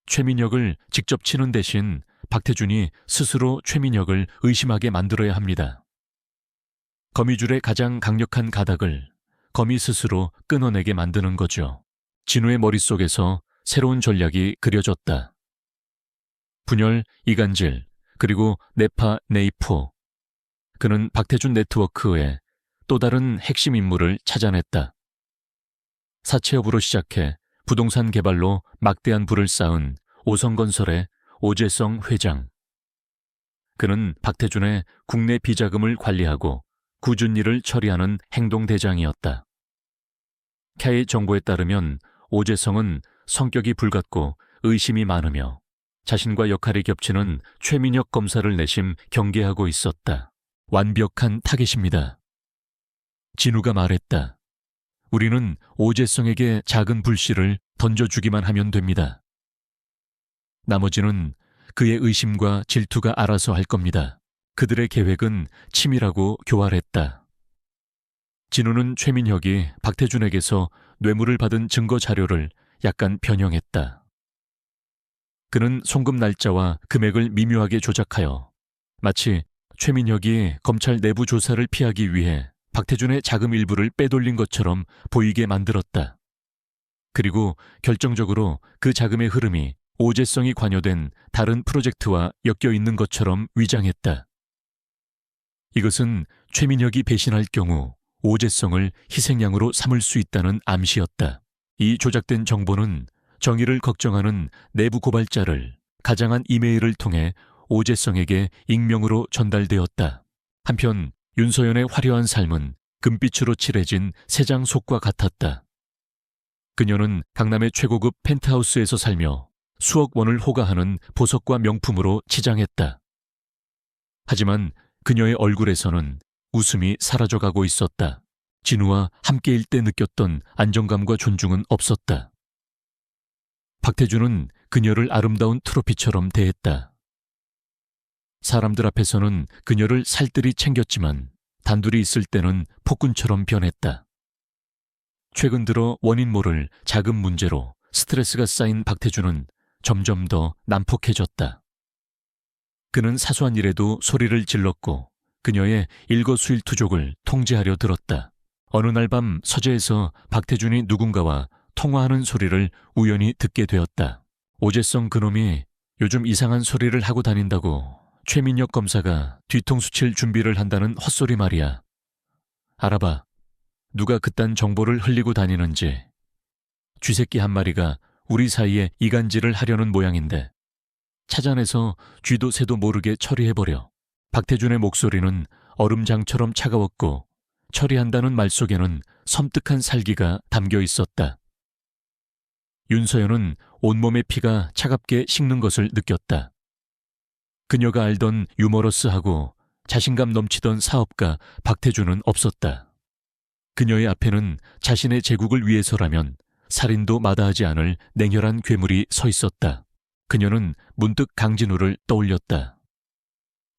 최민혁을 직접 치는 대신 박태준이 스스로 최민혁을 의심하게 만들어야 합니다. 거미줄의 가장 강력한 가닥을 거미 스스로 끊어내게 만드는 거죠. 진우의 머릿속에서 새로운 전략이 그려졌다. 분열, 이간질, 그리고 네파, 네이포. 그는 박태준 네트워크의 또 다른 핵심 인물을 찾아냈다. 사채업으로 시작해 부동산 개발로 막대한 부를 쌓은 오성건설의 오재성 회장. 그는 박태준의 국내 비자금을 관리하고 꾸준 일을 처리하는 행동대장이었다. K 정보에 따르면 오재성은 성격이 불같고 의심이 많으며 자신과 역할이 겹치는 최민혁 검사를 내심 경계하고 있었다. 완벽한 타겟입니다. 진우가 말했다. 우리는 오재성에게 작은 불씨를 던져주기만 하면 됩니다. 나머지는 그의 의심과 질투가 알아서 할 겁니다. 그들의 계획은 치밀하고 교활했다. 진우는 최민혁이 박태준에게서 뇌물을 받은 증거 자료를 약간 변형했다. 그는 송금 날짜와 금액을 미묘하게 조작하여 마치 최민혁이 검찰 내부 조사를 피하기 위해 박태준의 자금 일부를 빼돌린 것처럼 보이게 만들었다. 그리고 결정적으로 그 자금의 흐름이 오재성이 관여된 다른 프로젝트와 엮여 있는 것처럼 위장했다. 이것은 최민혁이 배신할 경우 오재성을 희생양으로 삼을 수 있다는 암시였다. 이 조작된 정보는 정의를 걱정하는 내부 고발자를 가장한 이메일을 통해 오재성에게 익명으로 전달되었다. 한편 윤서연의 화려한 삶은 금빛으로 칠해진 새장 속과 같았다. 그녀는 강남의 최고급 펜트하우스에서 살며 수억 원을 호가하는 보석과 명품으로 치장했다. 하지만 그녀의 얼굴에서는 웃음이 사라져가고 있었다. 진우와 함께일 때 느꼈던 안정감과 존중은 없었다. 박태준은 그녀를 아름다운 트로피처럼 대했다. 사람들 앞에서는 그녀를 살뜰히 챙겼지만 단둘이 있을 때는 폭군처럼 변했다. 최근 들어 원인 모를 작은 문제로 스트레스가 쌓인 박태준은 점점 더 난폭해졌다. 그는 사소한 일에도 소리를 질렀고 그녀의 일거수일투족을 통제하려 들었다. 어느 날 밤 서재에서 박태준이 누군가와 통화하는 소리를 우연히 듣게 되었다. 오재성 그놈이 요즘 이상한 소리를 하고 다닌다고 최민혁 검사가 뒤통수 칠 준비를 한다는 헛소리 말이야. 알아봐. 누가 그딴 정보를 흘리고 다니는지. 쥐새끼 한 마리가 우리 사이에 이간질을 하려는 모양인데 찾아내서 쥐도 새도 모르게 처리해버려. 박태준의 목소리는 얼음장처럼 차가웠고 처리한다는 말 속에는 섬뜩한 살기가 담겨 있었다. 윤서연은 온몸의 피가 차갑게 식는 것을 느꼈다. 그녀가 알던 유머러스하고 자신감 넘치던 사업가 박태준은 없었다. 그녀의 앞에는 자신의 제국을 위해서라면 살인도 마다하지 않을 냉혈한 괴물이 서 있었다. 그녀는 문득 강진우를 떠올렸다.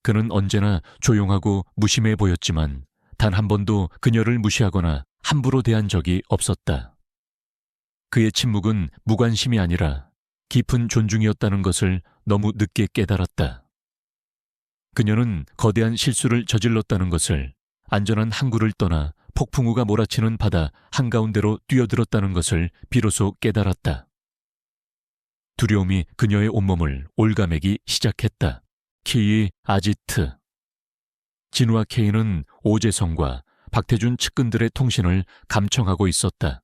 그는 언제나 조용하고 무심해 보였지만 단 한 번도 그녀를 무시하거나 함부로 대한 적이 없었다. 그의 침묵은 무관심이 아니라 깊은 존중이었다는 것을 너무 늦게 깨달았다. 그녀는 거대한 실수를 저질렀다는 것을, 안전한 항구를 떠나 폭풍우가 몰아치는 바다 한가운데로 뛰어들었다는 것을 비로소 깨달았다. 두려움이 그녀의 온몸을 올가매기 시작했다. 키이 아지트. 진우와 케이는 오재성과 박태준 측근들의 통신을 감청하고 있었다.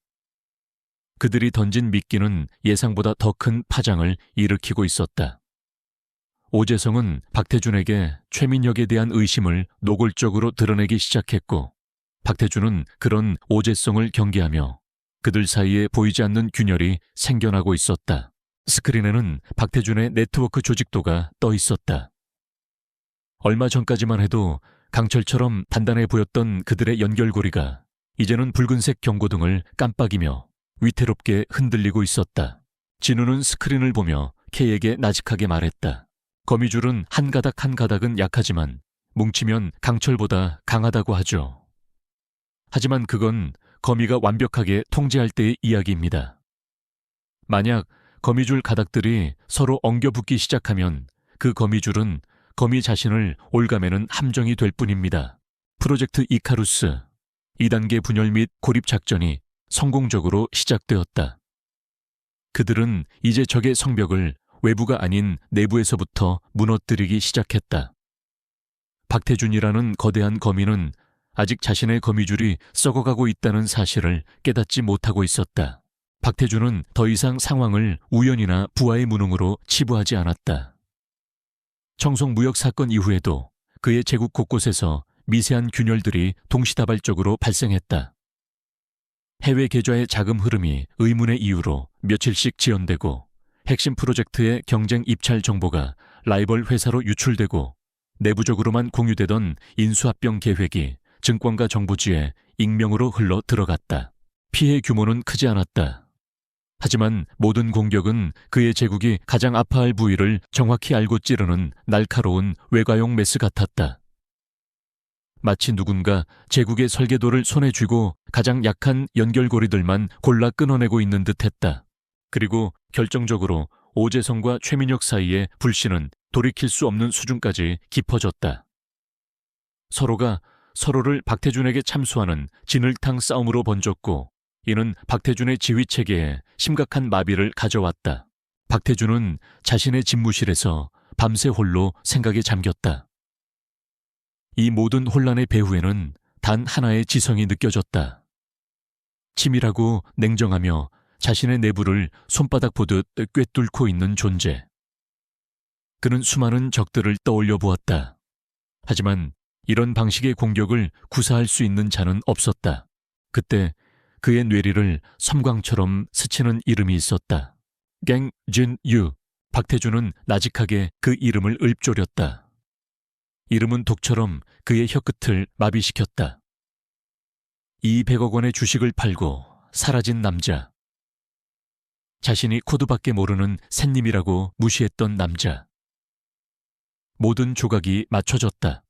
그들이 던진 미끼는 예상보다 더 큰 파장을 일으키고 있었다. 오재성은 박태준에게 최민혁에 대한 의심을 노골적으로 드러내기 시작했고 박태준은 그런 오재성을 경계하며 그들 사이에 보이지 않는 균열이 생겨나고 있었다. 스크린에는 박태준의 네트워크 조직도가 떠 있었다. 얼마 전까지만 해도 강철처럼 단단해 보였던 그들의 연결고리가 이제는 붉은색 경고등을 깜빡이며 위태롭게 흔들리고 있었다. 진우는 스크린을 보며 K에게 나직하게 말했다. 거미줄은 한 가닥 한 가닥은 약하지만 뭉치면 강철보다 강하다고 하죠. 하지만 그건 거미가 완벽하게 통제할 때의 이야기입니다. 만약 거미줄 가닥들이 서로 엉겨붙기 시작하면 그 거미줄은 거미 자신을 올가매는 함정이 될 뿐입니다. 프로젝트 이카루스 2단계 분열 및 고립 작전이 성공적으로 시작되었다. 그들은 이제 적의 성벽을 외부가 아닌 내부에서부터 무너뜨리기 시작했다. 박태준이라는 거대한 거미는 아직 자신의 거미줄이 썩어가고 있다는 사실을 깨닫지 못하고 있었다. 박태준은 더 이상 상황을 우연이나 부하의 무능으로 치부하지 않았다. 청송 무역 사건 이후에도 그의 제국 곳곳에서 미세한 균열들이 동시다발적으로 발생했다. 해외 계좌의 자금 흐름이 의문의 이유로 며칠씩 지연되고 핵심 프로젝트의 경쟁 입찰 정보가 라이벌 회사로 유출되고 내부적으로만 공유되던 인수합병 계획이 증권가 정보지에 익명으로 흘러 들어갔다. 피해 규모는 크지 않았다. 하지만 모든 공격은 그의 제국이 가장 아파할 부위를 정확히 알고 찌르는 날카로운 외과용 메스 같았다. 마치 누군가 제국의 설계도를 손에 쥐고 가장 약한 연결고리들만 골라 끊어내고 있는 듯했다. 그리고 결정적으로 오재성과 최민혁 사이의 불신은 돌이킬 수 없는 수준까지 깊어졌다. 서로가 서로를 박태준에게 참수하는 진흙탕 싸움으로 번졌고 이는 박태준의 지휘체계에 심각한 마비를 가져왔다. 박태준은 자신의 집무실에서 밤새 홀로 생각에 잠겼다. 이 모든 혼란의 배후에는 단 하나의 지성이 느껴졌다. 치밀하고 냉정하며 자신의 내부를 손바닥 보듯 꿰뚫고 있는 존재. 그는 수많은 적들을 떠올려 보았다. 하지만 이런 방식의 공격을 구사할 수 있는 자는 없었다. 그때 그의 뇌리를 섬광처럼 스치는 이름이 있었다. 갱진유. 박태준은 나직하게 그 이름을 읊조렸다. 이름은 독처럼 그의 혀끝을 마비시켰다. 200억 원의 주식을 팔고 사라진 남자. 자신이 코드밖에 모르는 샌님이라고 무시했던 남자. 모든 조각이 맞춰졌다.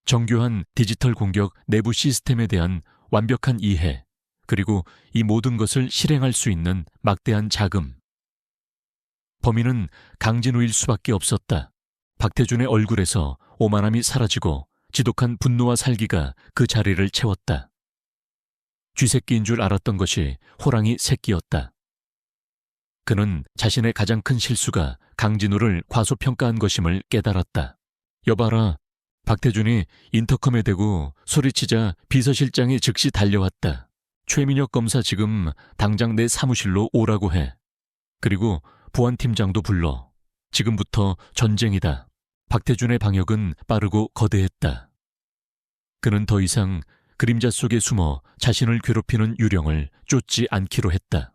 정교한 디지털 공격 내부 시스템에 대한 완벽한 이해, 그리고 이 모든 것을 실행할 수 있는 막대한 자금. 범인은 강진우일 수밖에 없었다. 박태준의 얼굴에서 오만함이 사라지고 지독한 분노와 살기가 그 자리를 채웠다. 쥐새끼인 줄 알았던 것이 호랑이 새끼였다. 그는 자신의 가장 큰 실수가 강진우를 과소평가한 것임을 깨달았다. 여봐라. 박태준이 인터컴에 대고 소리치자 비서실장이 즉시 달려왔다. 최민혁 검사 지금 당장 내 사무실로 오라고 해. 그리고 보안팀장도 불러. 지금부터 전쟁이다. 박태준의 방역은 빠르고 거대했다. 그는 더 이상 그림자 속에 숨어 자신을 괴롭히는 유령을 쫓지 않기로 했다.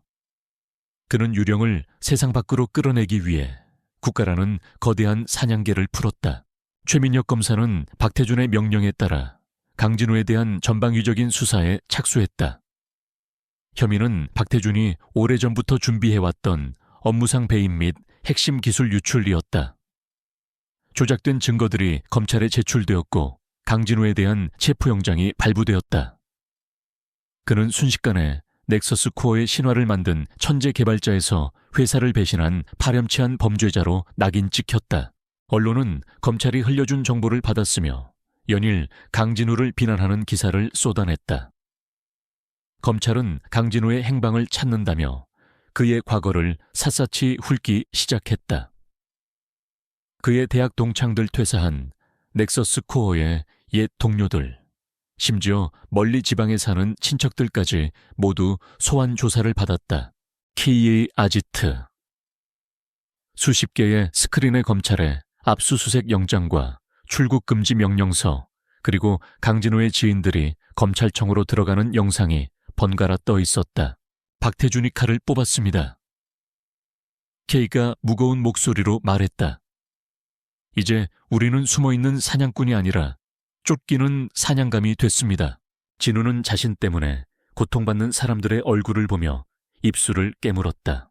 그는 유령을 세상 밖으로 끌어내기 위해 국가라는 거대한 사냥개를 풀었다. 최민혁 검사는 박태준의 명령에 따라 강진우에 대한 전방위적인 수사에 착수했다. 혐의는 박태준이 오래전부터 준비해왔던 업무상 배임 및 핵심 기술 유출이었다. 조작된 증거들이 검찰에 제출되었고 강진우에 대한 체포영장이 발부되었다. 그는 순식간에 넥서스 코어의 신화를 만든 천재 개발자에서 회사를 배신한 파렴치한 범죄자로 낙인 찍혔다. 언론은 검찰이 흘려준 정보를 받았으며 연일 강진우를 비난하는 기사를 쏟아냈다. 검찰은 강진우의 행방을 찾는다며 그의 과거를 샅샅이 훑기 시작했다. 그의 대학 동창들 퇴사한 넥서스 코어의 옛 동료들, 심지어 멀리 지방에 사는 친척들까지 모두 소환 조사를 받았다. 키이 아지트. 수십 개의 스크린의 검찰에 압수수색 영장과 출국 금지 명령서, 그리고 강진우의 지인들이 검찰청으로 들어가는 영상이 번갈아 떠 있었다. 박태준이 칼을 뽑았습니다. K가 무거운 목소리로 말했다. 이제 우리는 숨어있는 사냥꾼이 아니라 쫓기는 사냥감이 됐습니다. 진우는 자신 때문에 고통받는 사람들의 얼굴을 보며 입술을 깨물었다.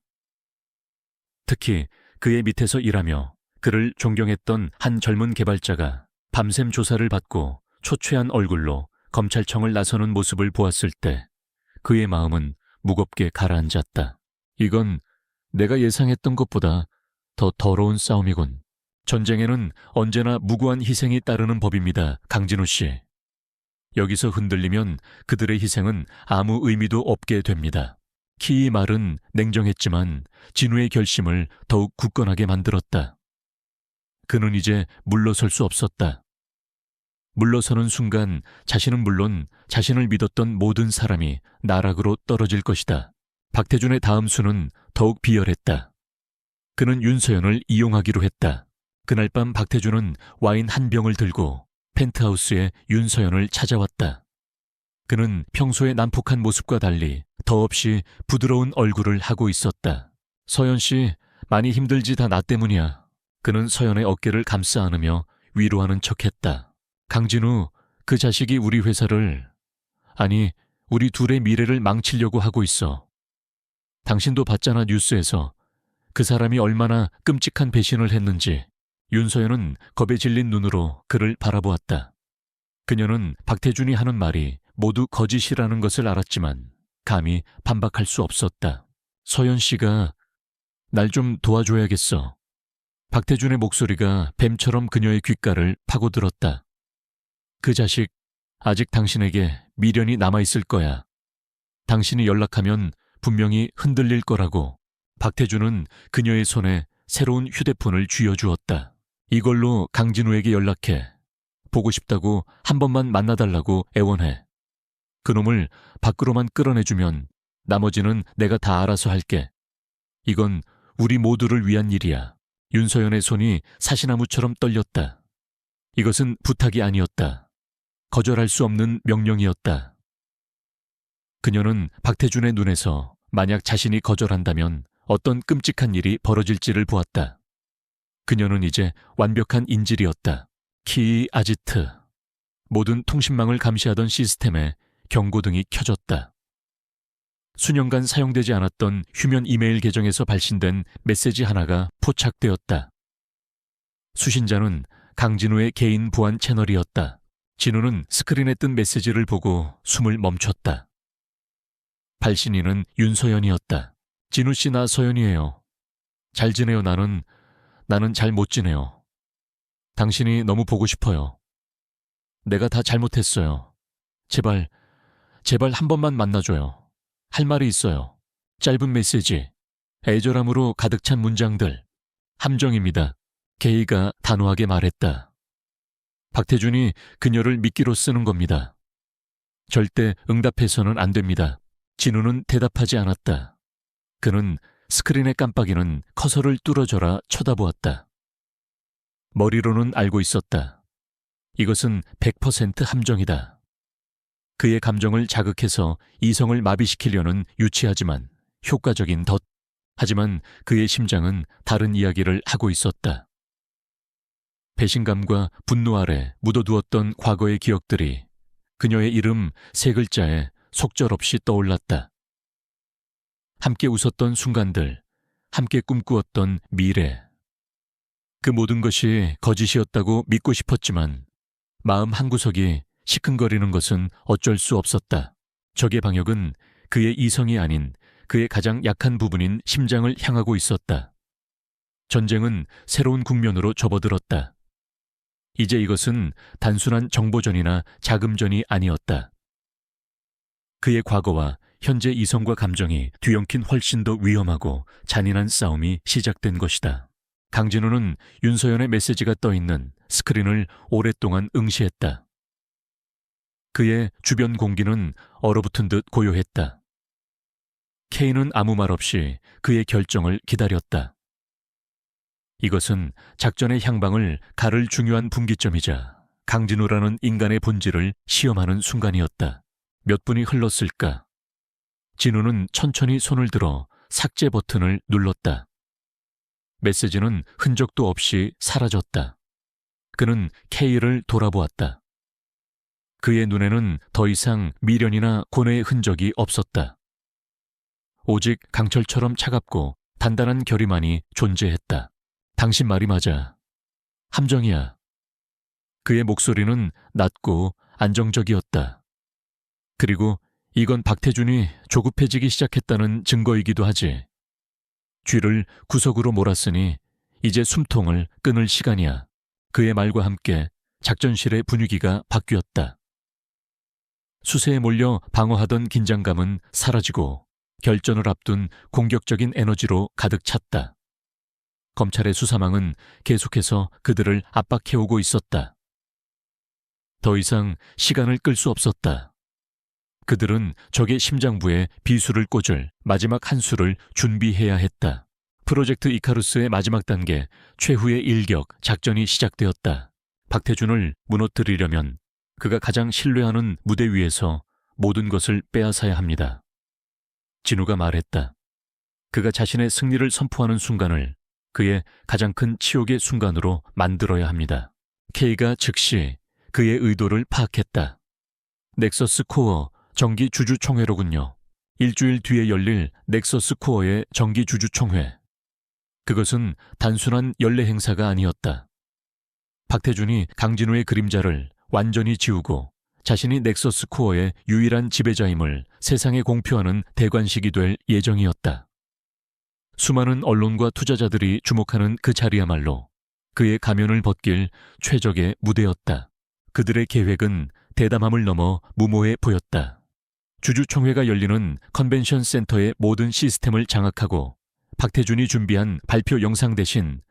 특히 그의 밑에서 일하며 그를 존경했던 한 젊은 개발자가 밤샘 조사를 받고 초췌한 얼굴로 검찰청을 나서는 모습을 보았을 때 그의 마음은 무겁게 가라앉았다. 이건 내가 예상했던 것보다 더 더러운 싸움이군. 전쟁에는 언제나 무고한 희생이 따르는 법입니다, 강진우 씨. 여기서 흔들리면 그들의 희생은 아무 의미도 없게 됩니다. 키의 말은 냉정했지만 진우의 결심을 더욱 굳건하게 만들었다. 그는 이제 물러설 수 없었다. 물러서는 순간 자신은 물론 자신을 믿었던 모든 사람이 나락으로 떨어질 것이다. 박태준의 다음 수는 더욱 비열했다. 그는 윤서연을 이용하기로 했다. 그날 밤 박태준은 와인 한 병을 들고 펜트하우스에 윤서연을 찾아왔다. 그는 평소의 난폭한 모습과 달리 더없이 부드러운 얼굴을 하고 있었다. 서연 씨, 많이 힘들지 다 나 때문이야. 그는 서연의 어깨를 감싸 안으며 위로하는 척했다. 강진우, 그 자식이 우리 회사를, 아니, 우리 둘의 미래를 망치려고 하고 있어. 당신도 봤잖아, 뉴스에서. 그 사람이 얼마나 끔찍한 배신을 했는지. 윤서연은 겁에 질린 눈으로 그를 바라보았다. 그녀는 박태준이 하는 말이 모두 거짓이라는 것을 알았지만 감히 반박할 수 없었다. 서연 씨가 날 좀 도와줘야겠어. 박태준의 목소리가 뱀처럼 그녀의 귓가를 파고들었다. 그 자식, 아직 당신에게 미련이 남아있을 거야. 당신이 연락하면 분명히 흔들릴 거라고. 박태준은 그녀의 손에 새로운 휴대폰을 쥐어주었다. 이걸로 강진우에게 연락해. 보고 싶다고 한 번만 만나달라고 애원해. 그놈을 밖으로만 끌어내주면 나머지는 내가 다 알아서 할게. 이건 우리 모두를 위한 일이야. 윤서연의 손이 사시나무처럼 떨렸다. 이것은 부탁이 아니었다. 거절할 수 없는 명령이었다. 그녀는 박태준의 눈에서 만약 자신이 거절한다면 어떤 끔찍한 일이 벌어질지를 보았다. 그녀는 이제 완벽한 인질이었다. 키 아지트. 모든 통신망을 감시하던 시스템에 경고등이 켜졌다. 수년간 사용되지 않았던 휴면 이메일 계정에서 발신된 메시지 하나가 포착되었다. 수신자는 강진우의 개인 보안 채널이었다. 진우는 스크린에 뜬 메시지를 보고 숨을 멈췄다. 발신인은 윤서연이었다. 진우 씨, 나 서연이에요. 잘 지내요. 나는 잘 못 지내요. 당신이 너무 보고 싶어요. 내가 다 잘못했어요. 제발 한 번만 만나줘요. 할 말이 있어요. 짧은 메시지, 애절함으로 가득 찬 문장들. 함정입니다. 게이가 단호하게 말했다. 박태준이 그녀를 미끼로 쓰는 겁니다. 절대 응답해서는 안 됩니다. 진우는 대답하지 않았다. 그는 스크린에 깜빡이는 커서를 뚫어져라 쳐다보았다. 머리로는 알고 있었다. 이것은 100% 함정이다. 그의 감정을 자극해서 이성을 마비시키려는 유치하지만 효과적인 덫. 하지만 그의 심장은 다른 이야기를 하고 있었다. 배신감과 분노 아래 묻어두었던 과거의 기억들이 그녀의 이름 3글자에 속절없이 떠올랐다. 함께 웃었던 순간들, 함께 꿈꾸었던 미래. 그 모든 것이 거짓이었다고 믿고 싶었지만 마음 한구석이 시큰거리는 것은 어쩔 수 없었다. 적의 방역은 그의 이성이 아닌 그의 가장 약한 부분인 심장을 향하고 있었다. 전쟁은 새로운 국면으로 접어들었다. 이제 이것은 단순한 정보전이나 자금전이 아니었다. 그의 과거와 현재 이성과 감정이 뒤엉킨 훨씬 더 위험하고 잔인한 싸움이 시작된 것이다. 강진우는 윤서연의 메시지가 떠있는 스크린을 오랫동안 응시했다. 그의 주변 공기는 얼어붙은 듯 고요했다. K는 아무 말 없이 그의 결정을 기다렸다. 이것은 작전의 향방을 가를 중요한 분기점이자 강진우라는 인간의 본질을 시험하는 순간이었다. 몇 분이 흘렀을까? 진우는 천천히 손을 들어 삭제 버튼을 눌렀다. 메시지는 흔적도 없이 사라졌다. 그는 K를 돌아보았다. 그의 눈에는 더 이상 미련이나 고뇌의 흔적이 없었다. 오직 강철처럼 차갑고 단단한 결의만이 존재했다. 당신 말이 맞아. 함정이야. 그의 목소리는 낮고 안정적이었다. 그리고 이건 박태준이 조급해지기 시작했다는 증거이기도 하지. 쥐를 구석으로 몰았으니 이제 숨통을 끊을 시간이야. 그의 말과 함께 작전실의 분위기가 바뀌었다. 수세에 몰려 방어하던 긴장감은 사라지고 결전을 앞둔 공격적인 에너지로 가득 찼다. 검찰의 수사망은 계속해서 그들을 압박해오고 있었다. 더 이상 시간을 끌 수 없었다. 그들은 적의 심장부에 비수를 꽂을 마지막 한 수를 준비해야 했다. 프로젝트 이카루스의 마지막 단계 최후의 일격 작전이 시작되었다. 박태준을 무너뜨리려면 그가 가장 신뢰하는 무대 위에서 모든 것을 빼앗아야 합니다. 진우가 말했다. 그가 자신의 승리를 선포하는 순간을 그의 가장 큰 치욕의 순간으로 만들어야 합니다. K가 즉시 그의 의도를 파악했다. 넥서스 코어 정기 주주총회로군요. 일주일 뒤에 열릴 넥서스 코어의 정기 주주총회. 그것은 단순한 연례 행사가 아니었다. 박태준이 강진우의 그림자를 완전히 지우고 자신이 넥서스 코어의 유일한 지배자임을 세상에 공표하는 대관식이 될 예정이었다. 수많은 언론과 투자자들이 주목하는 그 자리야말로 그의 가면을 벗길 최적의 무대였다. 그들의 계획은 대담함을 넘어 무모해 보였다. 주주총회가 열리는 컨벤션 센터의 모든 시스템을 장악하고 박태준이 준비한 발표 영상 대신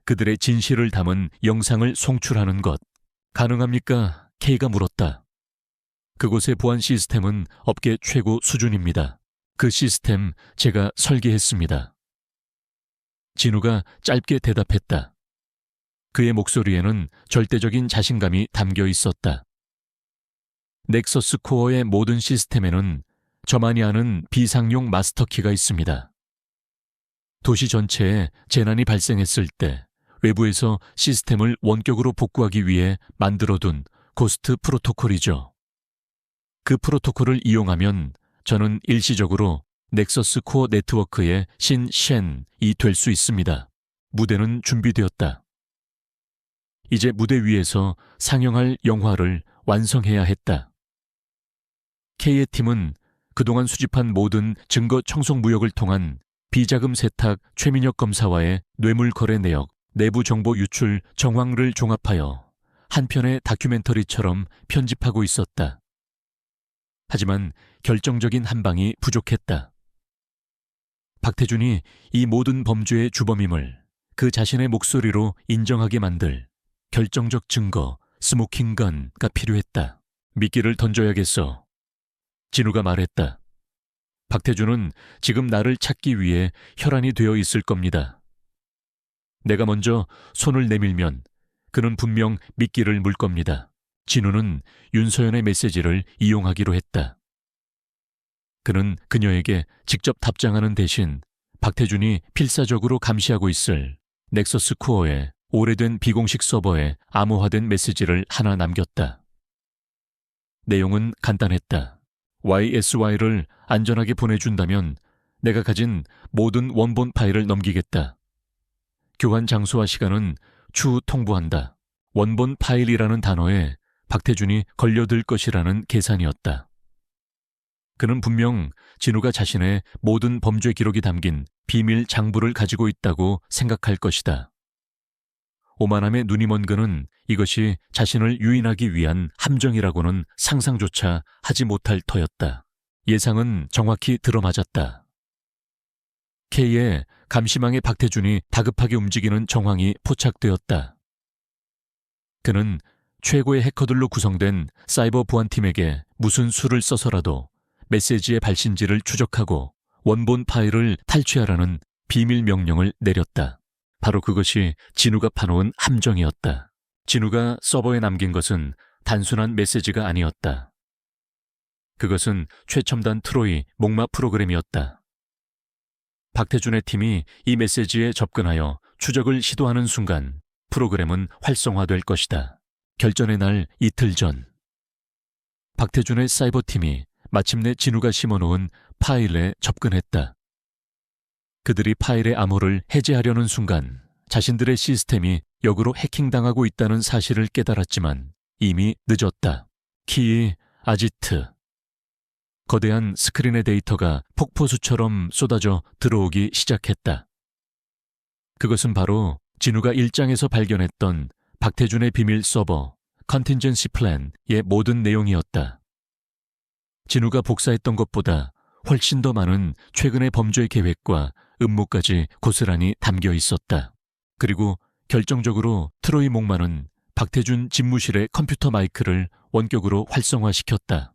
그들의 진실을 담은 영상을 송출하는 것. 가능합니까? K가 물었다. 그곳의 보안 시스템은 업계 최고 수준입니다. 그 시스템 제가 설계했습니다. 진우가 짧게 대답했다. 그의 목소리에는 절대적인 자신감이 담겨 있었다. 넥서스 코어의 모든 시스템에는 저만이 아는 비상용 마스터키가 있습니다. 도시 전체에 재난이 발생했을 때 외부에서 시스템을 원격으로 복구하기 위해 만들어둔 고스트 프로토콜이죠. 그 프로토콜을 이용하면 저는 일시적으로 넥서스 코어 네트워크의 신쉔이 될 수 있습니다. 무대는 준비되었다. 이제 무대 위에서 상영할 영화를 완성해야 했다. K의 팀은 그동안 수집한 모든 증거 청송 무역을 통한 비자금 세탁 최민혁 검사와의 뇌물 거래 내역, 내부 정보 유출 정황을 종합하여 한 편의 다큐멘터리처럼 편집하고 있었다. 하지만 결정적인 한 방이 부족했다. 박태준이 이 모든 범죄의 주범임을 그 자신의 목소리로 인정하게 만들 결정적 증거, 스모킹건가 필요했다. 미끼를 던져야겠어. 진우가 말했다. 박태준은 지금 나를 찾기 위해 혈안이 되어 있을 겁니다. 내가 먼저 손을 내밀면 그는 분명 미끼를 물 겁니다. 진우는 윤서연의 메시지를 이용하기로 했다. 그는 그녀에게 직접 답장하는 대신 박태준이 필사적으로 감시하고 있을 넥서스 코어의 오래된 비공식 서버에 암호화된 메시지를 하나 남겼다. 내용은 간단했다. YSY를 안전하게 보내준다면 내가 가진 모든 원본 파일을 넘기겠다. 교환 장소와 시간은 추후 통보한다. 원본 파일이라는 단어에 박태준이 걸려들 것이라는 계산이었다. 그는 분명 진우가 자신의 모든 범죄 기록이 담긴 비밀 장부를 가지고 있다고 생각할 것이다. 오만함에 눈이 먼 그는 이것이 자신을 유인하기 위한 함정이라고는 상상조차 하지 못할 터였다. 예상은 정확히 들어맞았다. K의 감시망에 박태준이 다급하게 움직이는 정황이 포착되었다. 그는 최고의 해커들로 구성된 사이버 보안팀에게 무슨 수를 써서라도 메시지의 발신지를 추적하고 원본 파일을 탈취하라는 비밀 명령을 내렸다. 바로 그것이 진우가 파놓은 함정이었다. 진우가 서버에 남긴 것은 단순한 메시지가 아니었다. 그것은 최첨단 트로이 목마 프로그램이었다. 박태준의 팀이 이 메시지에 접근하여 추적을 시도하는 순간 프로그램은 활성화될 것이다. 결전의 날 이틀 전, 박태준의 사이버팀이 마침내 진우가 심어놓은 파일에 접근했다. 그들이 파일의 암호를 해제하려는 순간 자신들의 시스템이 역으로 해킹당하고 있다는 사실을 깨달았지만 이미 늦었다. 키, 아지트. 거대한 스크린의 데이터가 폭포수처럼 쏟아져 들어오기 시작했다. 그것은 바로 진우가 일장에서 발견했던 박태준의 비밀 서버, 컨틴전시 플랜의 모든 내용이었다. 진우가 복사했던 것보다 훨씬 더 많은 최근의 범죄 계획과 음모까지 고스란히 담겨 있었다. 그리고 결정적으로 트로이 목마는 박태준 집무실의 컴퓨터 마이크를 원격으로 활성화시켰다.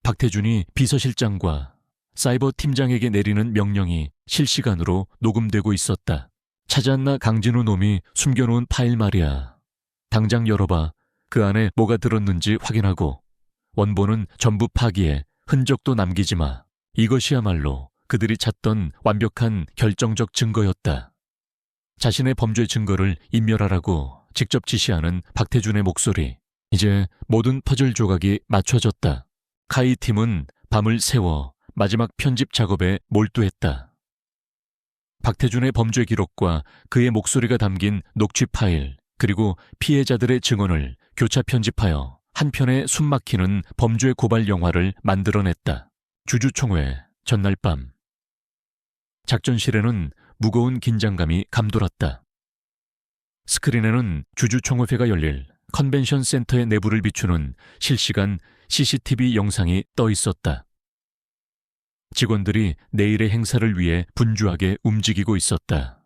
박태준이 비서실장과 사이버 팀장에게 내리는 명령이 실시간으로 녹음되고 있었다. 찾았나 강진우 놈이 숨겨놓은 파일 말이야. 당장 열어봐. 그 안에 뭐가 들었는지 확인하고 원본은 전부 파기해 흔적도 남기지 마. 이것이야말로 그들이 찾던 완벽한 결정적 증거였다. 자신의 범죄 증거를 인멸하라고 직접 지시하는 박태준의 목소리. 이제 모든 퍼즐 조각이 맞춰졌다. 카이 팀은 밤을 새워 마지막 편집 작업에 몰두했다. 박태준의 범죄 기록과 그의 목소리가 담긴 녹취 파일, 그리고 피해자들의 증언을 교차 편집하여 한 편의 숨막히는 범죄 고발 영화를 만들어냈다. 주주총회 전날 밤. 작전실에는 무거운 긴장감이 감돌았다. 스크린에는 주주총회가 열릴 컨벤션 센터의 내부를 비추는 실시간 CCTV 영상이 떠 있었다. 직원들이 내일의 행사를 위해 분주하게 움직이고 있었다.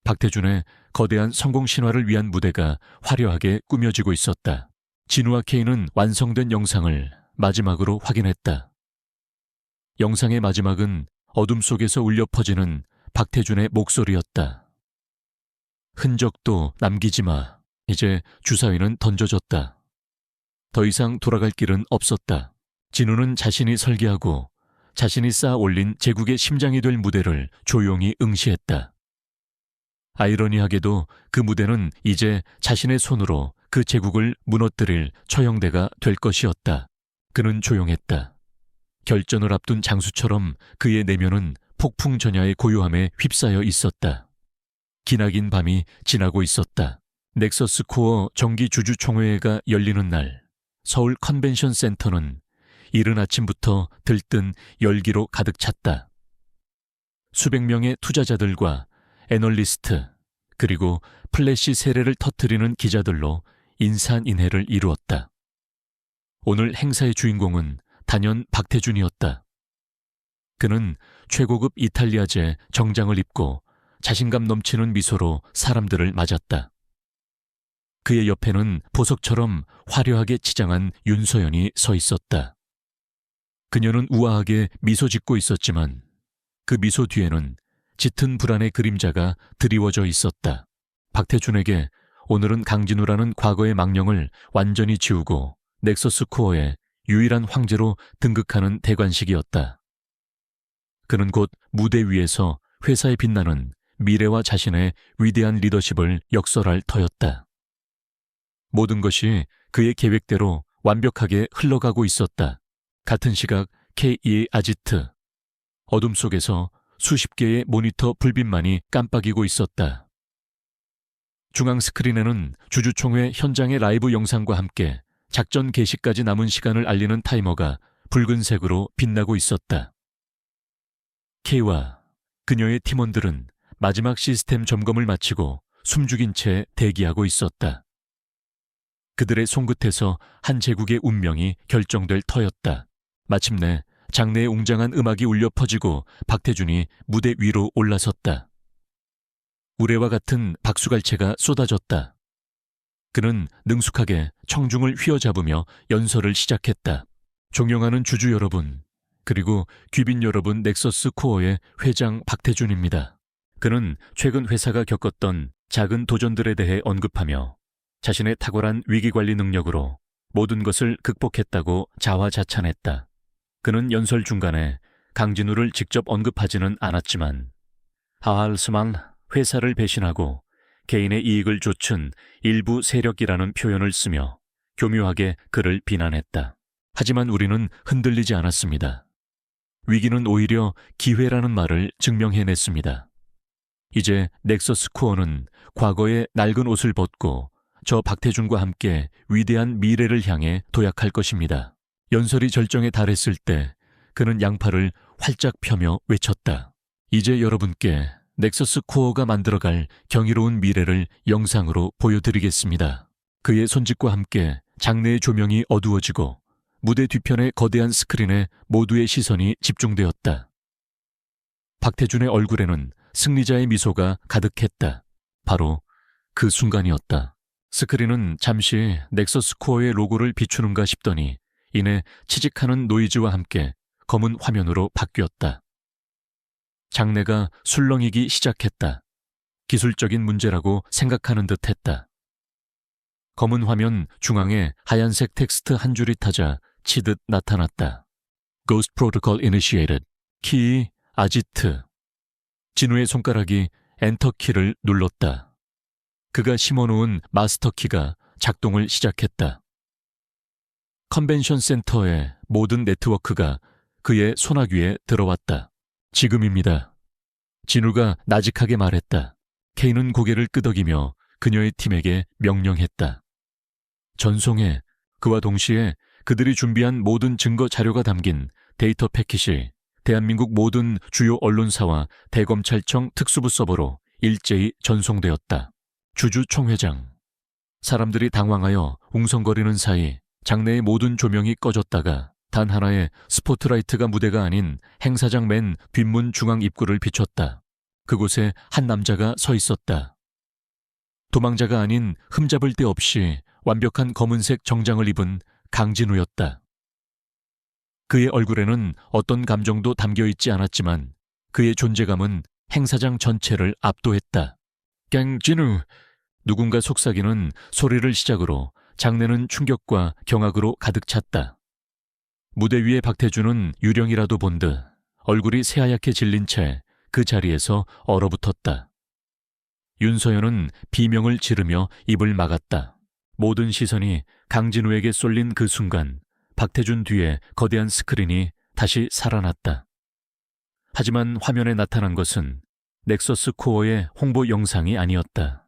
박태준의 거대한 성공 신화를 위한 무대가 화려하게 꾸며지고 있었다. 진우와 K는 완성된 영상을 마지막으로 확인했다. 영상의 마지막은 어둠 속에서 울려 퍼지는 박태준의 목소리였다. 흔적도 남기지 마. 이제 주사위는 던져졌다. 더 이상 돌아갈 길은 없었다. 진우는 자신이 설계하고 자신이 쌓아 올린 제국의 심장이 될 무대를 조용히 응시했다. 아이러니하게도 그 무대는 이제 자신의 손으로 그 제국을 무너뜨릴 처형대가 될 것이었다. 그는 조용했다. 결전을 앞둔 장수처럼 그의 내면은 폭풍전야의 고요함에 휩싸여 있었다. 기나긴 밤이 지나고 있었다. 넥서스 코어 정기 주주총회가 열리는 날, 서울 컨벤션 센터는 이른 아침부터 들뜬 열기로 가득 찼다. 수백 명의 투자자들과 애널리스트, 그리고 플래시 세례를 터뜨리는 기자들로 인산인해를 이루었다. 오늘 행사의 주인공은 단연 박태준이었다. 그는 최고급 이탈리아제 정장을 입고 자신감 넘치는 미소로 사람들을 맞았다. 그의 옆에는 보석처럼 화려하게 치장한 윤서연이 서 있었다. 그녀는 우아하게 미소 짓고 있었지만 그 미소 뒤에는 짙은 불안의 그림자가 드리워져 있었다. 박태준에게 오늘은 강진우라는 과거의 망령을 완전히 지우고 넥서스 코어의 유일한 황제로 등극하는 대관식이었다. 그는 곧 무대 위에서 회사에 빛나는 미래와 자신의 위대한 리더십을 역설할 터였다. 모든 것이 그의 계획대로 완벽하게 흘러가고 있었다. 같은 시각 K2의 아지트. 어둠 속에서 수십 개의 모니터 불빛만이 깜빡이고 있었다. 중앙 스크린에는 주주총회 현장의 라이브 영상과 함께 작전 개시까지 남은 시간을 알리는 타이머가 붉은색으로 빛나고 있었다. K와 그녀의 팀원들은 마지막 시스템 점검을 마치고 숨죽인 채 대기하고 있었다. 그들의 손끝에서 한 제국의 운명이 결정될 터였다. 마침내 장내의 웅장한 음악이 울려 퍼지고 박태준이 무대 위로 올라섰다. 우레와 같은 박수갈채가 쏟아졌다. 그는 능숙하게 청중을 휘어잡으며 연설을 시작했다. 존경하는 주주 여러분, 그리고 귀빈 여러분, 넥서스 코어의 회장 박태준입니다. 그는 최근 회사가 겪었던 작은 도전들에 대해 언급하며 자신의 탁월한 위기관리 능력으로 모든 것을 극복했다고 자화자찬했다. 그는 연설 중간에 강진우를 직접 언급하지는 않았지만 하알스만 회사를 배신하고 개인의 이익을 좇은 일부 세력이라는 표현을 쓰며 교묘하게 그를 비난했다. 하지만 우리는 흔들리지 않았습니다. 위기는 오히려 기회라는 말을 증명해냈습니다. 이제 넥서스 코어는 과거의 낡은 옷을 벗고 저 박태준과 함께 위대한 미래를 향해 도약할 것입니다. 연설이 절정에 달했을 때 그는 양팔을 활짝 펴며 외쳤다. 이제 여러분께 넥서스 코어가 만들어갈 경이로운 미래를 영상으로 보여드리겠습니다. 그의 손짓과 함께 장내의 조명이 어두워지고 무대 뒤편의 거대한 스크린에 모두의 시선이 집중되었다. 박태준의 얼굴에는 승리자의 미소가 가득했다. 바로 그 순간이었다. 스크린은 잠시 넥서스 코어의 로고를 비추는가 싶더니 이내 치직하는 노이즈와 함께 검은 화면으로 바뀌었다. 장내가 술렁이기 시작했다. 기술적인 문제라고 생각하는 듯 했다. 검은 화면 중앙에 하얀색 텍스트 한 줄이 타자 치듯 나타났다. Ghost Protocol Initiated. 키 아지트. 진우의 손가락이 엔터 키를 눌렀다. 그가 심어놓은 마스터 키가 작동을 시작했다. 컨벤션 센터의 모든 네트워크가 그의 손아귀 위에 들어왔다. 지금입니다. 진우가 나직하게 말했다. K는 고개를 끄덕이며 그녀의 팀에게 명령했다. 전송해. 그와 동시에 그들이 준비한 모든 증거 자료가 담긴 데이터 패킷이 대한민국 모든 주요 언론사와 대검찰청 특수부 서버로 일제히 전송되었다. 주주총회장. 사람들이 당황하여 웅성거리는 사이 장내의 모든 조명이 꺼졌다가 단 하나의 스포트라이트가 무대가 아닌 행사장 맨 뒷문 중앙 입구를 비췄다. 그곳에 한 남자가 서 있었다. 도망자가 아닌 흠잡을 데 없이 완벽한 검은색 정장을 입은 강진우였다. 그의 얼굴에는 어떤 감정도 담겨있지 않았지만 그의 존재감은 행사장 전체를 압도했다. 강진우! 누군가 속삭이는 소리를 시작으로 장내는 충격과 경악으로 가득 찼다. 무대 위의 박태준은 유령이라도 본 듯 얼굴이 새하얗게 질린 채 그 자리에서 얼어붙었다. 윤서연은 비명을 지르며 입을 막았다. 모든 시선이 강진우에게 쏠린 그 순간 박태준 뒤에 거대한 스크린이 다시 살아났다. 하지만 화면에 나타난 것은 넥서스 코어의 홍보 영상이 아니었다.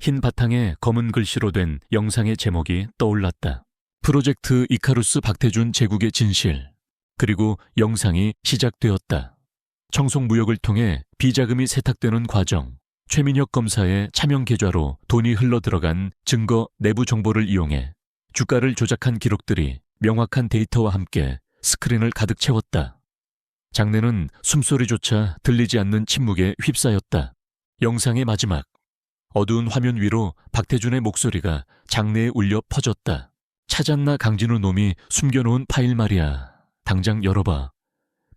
흰 바탕에 검은 글씨로 된 영상의 제목이 떠올랐다. 프로젝트 이카루스 박태준 제국의 진실. 그리고 영상이 시작되었다. 청송무역을 통해 비자금이 세탁되는 과정, 최민혁 검사의 차명 계좌로 돈이 흘러들어간 증거 내부 정보를 이용해 주가를 조작한 기록들이 명확한 데이터와 함께 스크린을 가득 채웠다. 장내는 숨소리조차 들리지 않는 침묵에 휩싸였다. 영상의 마지막. 어두운 화면 위로 박태준의 목소리가 장내에 울려 퍼졌다. 찾았나 강진우 놈이 숨겨놓은 파일 말이야. 당장 열어봐.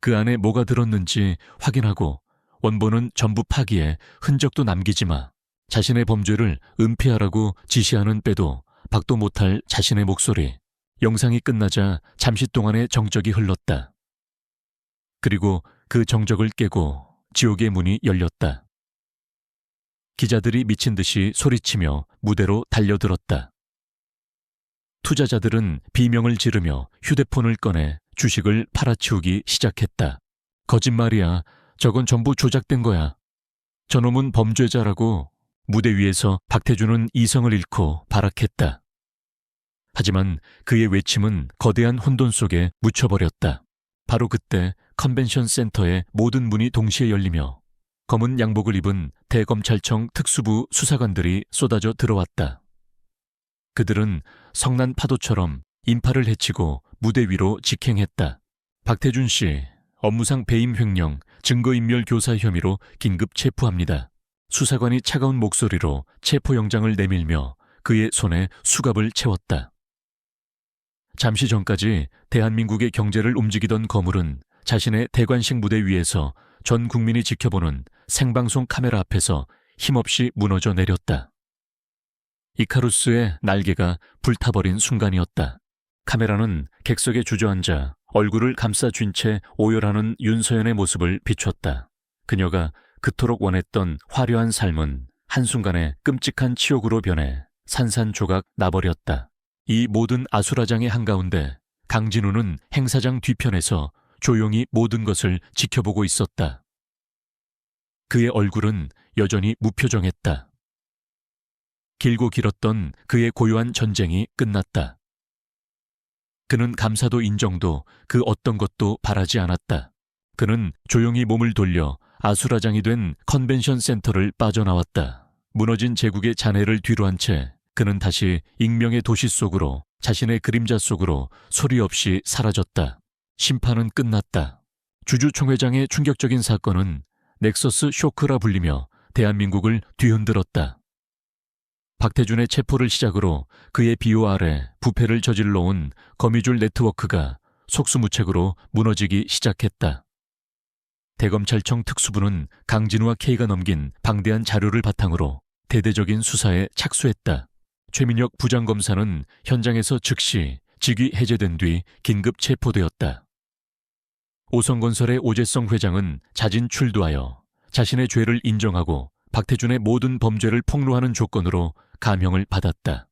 그 안에 뭐가 들었는지 확인하고 원본은 전부 파기해 흔적도 남기지 마. 자신의 범죄를 은폐하라고 지시하는 빼도 박도 못할 자신의 목소리. 영상이 끝나자 잠시 동안의 정적이 흘렀다. 그리고 그 정적을 깨고 지옥의 문이 열렸다. 기자들이 미친 듯이 소리치며 무대로 달려들었다. 투자자들은 비명을 지르며 휴대폰을 꺼내 주식을 팔아치우기 시작했다. 거짓말이야. 저건 전부 조작된 거야. 저놈은 범죄자라고. 무대 위에서 박태준은 이성을 잃고 발악했다. 하지만 그의 외침은 거대한 혼돈 속에 묻혀버렸다. 바로 그때 컨벤션 센터의 모든 문이 동시에 열리며 검은 양복을 입은 대검찰청 특수부 수사관들이 쏟아져 들어왔다. 그들은 성난 파도처럼 인파를 헤치고 무대 위로 직행했다. 박태준 씨, 업무상 배임 횡령, 증거인멸 교사 혐의로 긴급 체포합니다. 수사관이 차가운 목소리로 체포영장을 내밀며 그의 손에 수갑을 채웠다. 잠시 전까지 대한민국의 경제를 움직이던 거물은 자신의 대관식 무대 위에서 전 국민이 지켜보는 생방송 카메라 앞에서 힘없이 무너져 내렸다. 이카루스의 날개가 불타버린 순간이었다. 카메라는 객석에 주저앉아 얼굴을 감싸 쥔 채 오열하는 윤서연의 모습을 비췄다. 그녀가 그토록 원했던 화려한 삶은 한순간에 끔찍한 치욕으로 변해 산산조각 나버렸다. 이 모든 아수라장의 한가운데 강진우는 행사장 뒤편에서 조용히 모든 것을 지켜보고 있었다. 그의 얼굴은 여전히 무표정했다. 길고 길었던 그의 고요한 전쟁이 끝났다. 그는 감사도 인정도 그 어떤 것도 바라지 않았다. 그는 조용히 몸을 돌려 아수라장이 된 컨벤션 센터를 빠져나왔다. 무너진 제국의 잔해를 뒤로한 채 그는 다시 익명의 도시 속으로, 자신의 그림자 속으로 소리 없이 사라졌다. 심판은 끝났다. 주주총회장의 충격적인 사건은 넥서스 쇼크라 불리며 대한민국을 뒤흔들었다. 박태준의 체포를 시작으로 그의 비호 아래 부패를 저질러 온 거미줄 네트워크가 속수무책으로 무너지기 시작했다. 대검찰청 특수부는 강진우와 K가 넘긴 방대한 자료를 바탕으로 대대적인 수사에 착수했다. 최민혁 부장검사는 현장에서 즉시 직위 해제된 뒤 긴급 체포되었다. 오성건설의 오재성 회장은 자진 출두하여 자신의 죄를 인정하고 박태준의 모든 범죄를 폭로하는 조건으로 감형을 받았다.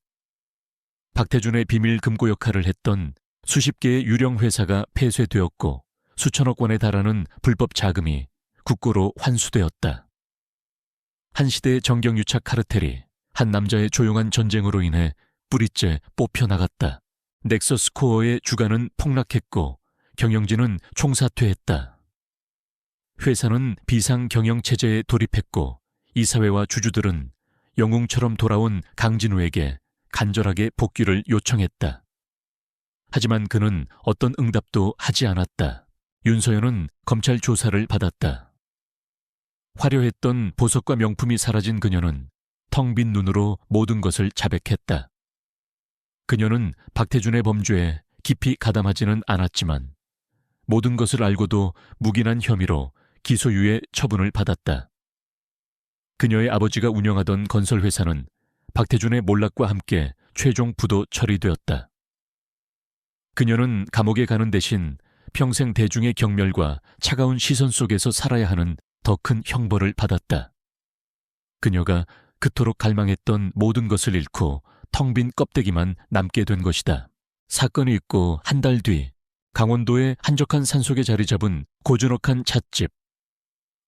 박태준의 비밀 금고 역할을 했던 수십 개의 유령 회사가 폐쇄되었고 수천억 원에 달하는 불법 자금이 국고로 환수되었다. 한 시대의 정경유착 카르텔이 한 남자의 조용한 전쟁으로 인해 뿌리째 뽑혀나갔다. 넥서스 코어의 주가는 폭락했고 경영진은 총사퇴했다. 회사는 비상 경영 체제에 돌입했고 이사회와 주주들은 영웅처럼 돌아온 강진우에게 간절하게 복귀를 요청했다. 하지만 그는 어떤 응답도 하지 않았다. 윤서연은 검찰 조사를 받았다. 화려했던 보석과 명품이 사라진 그녀는 텅 빈 눈으로 모든 것을 자백했다. 그녀는 박태준의 범죄에 깊이 가담하지는 않았지만 모든 것을 알고도 묵인한 혐의로 기소유예 처분을 받았다. 그녀의 아버지가 운영하던 건설회사는 박태준의 몰락과 함께 최종 부도 처리되었다. 그녀는 감옥에 가는 대신 평생 대중의 경멸과 차가운 시선 속에서 살아야 하는 더 큰 형벌을 받았다. 그녀가 그토록 갈망했던 모든 것을 잃고 텅 빈 껍데기만 남게 된 것이다. 사건이 있고 한 달 뒤 강원도의 한적한 산속에 자리 잡은 고즈넉한 찻집.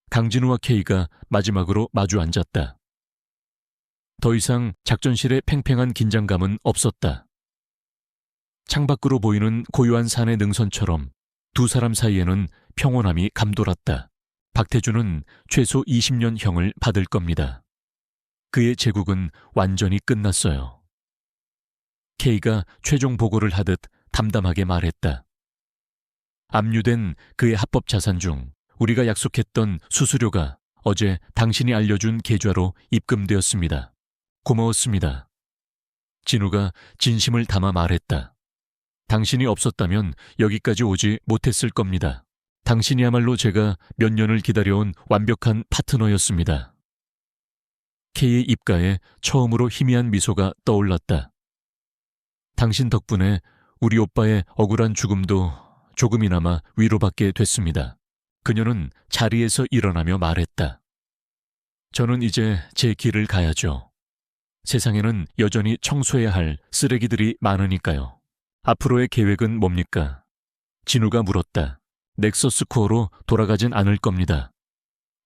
강진우와 K가 마지막으로 마주 앉았다. 더 이상 작전실의 팽팽한 긴장감은 없었다. 창밖으로 보이는 고요한 산의 능선처럼 두 사람 사이에는 평온함이 감돌았다. 박태준은 최소 20년형을 받을 겁니다. 그의 제국은 완전히 끝났어요. K가 최종 보고를 하듯 담담하게 말했다. 압류된 그의 합법 자산 중 우리가 약속했던 수수료가 어제 당신이 알려준 계좌로 입금되었습니다. 고마웠습니다. 진우가 진심을 담아 말했다. 당신이 없었다면 여기까지 오지 못했을 겁니다. 당신이야말로 제가 몇 년을 기다려온 완벽한 파트너였습니다. K의 입가에 처음으로 희미한 미소가 떠올랐다. 당신 덕분에 우리 오빠의 억울한 죽음도 조금이나마 위로받게 됐습니다. 그녀는 자리에서 일어나며 말했다. 저는 이제 제 길을 가야죠. 세상에는 여전히 청소해야 할 쓰레기들이 많으니까요. 앞으로의 계획은 뭡니까? 진우가 물었다. 넥서스 코어로 돌아가진 않을 겁니다.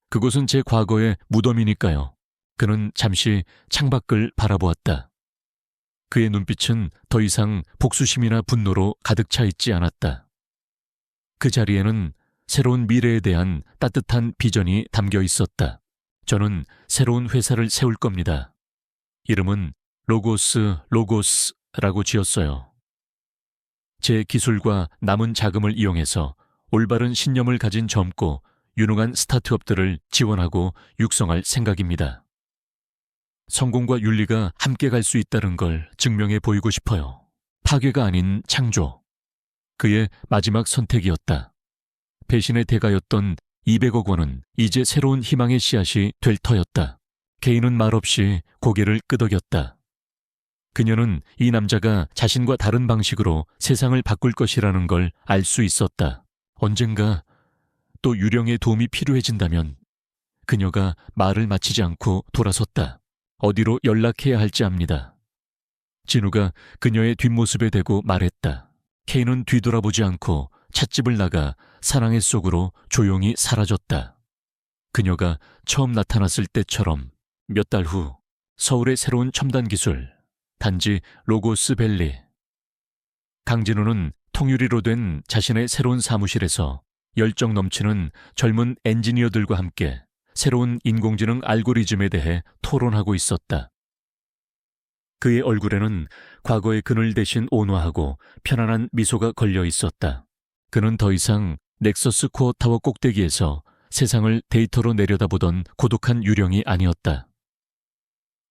그곳은 제 과거의 무덤이니까요. 그는 잠시 창밖을 바라보았다. 그의 눈빛은 더 이상 복수심이나 분노로 가득 차 있지 않았다. 그 자리에는 새로운 미래에 대한 따뜻한 비전이 담겨 있었다. 저는 새로운 회사를 세울 겁니다. 이름은 로고스라고 지었어요. 제 기술과 남은 자금을 이용해서 올바른 신념을 가진 젊고 유능한 스타트업들을 지원하고 육성할 생각입니다. 성공과 윤리가 함께 갈 수 있다는 걸 증명해 보이고 싶어요. 파괴가 아닌 창조. 그의 마지막 선택이었다. 배신의 대가였던 200억 원은 이제 새로운 희망의 씨앗이 될 터였다. K는 말없이 고개를 끄덕였다. 그녀는 이 남자가 자신과 다른 방식으로 세상을 바꿀 것이라는 걸 알 수 있었다. 언젠가 또 유령의 도움이 필요해진다면 그녀가 말을 마치지 않고 돌아섰다. 어디로 연락해야 할지 압니다. 진우가 그녀의 뒷모습에 대고 말했다. K는 뒤돌아보지 않고 찻집을 나가 사랑의 속으로 조용히 사라졌다. 그녀가 처음 나타났을 때처럼 몇 달 후 서울의 새로운 첨단 기술, 단지 로고스밸리. 강진우는 통유리로 된 자신의 새로운 사무실에서 열정 넘치는 젊은 엔지니어들과 함께 새로운 인공지능 알고리즘에 대해 토론하고 있었다. 그의 얼굴에는 과거의 그늘 대신 온화하고 편안한 미소가 걸려 있었다. 그는 더 이상 넥서스 코어 타워 꼭대기에서 세상을 데이터로 내려다보던 고독한 유령이 아니었다.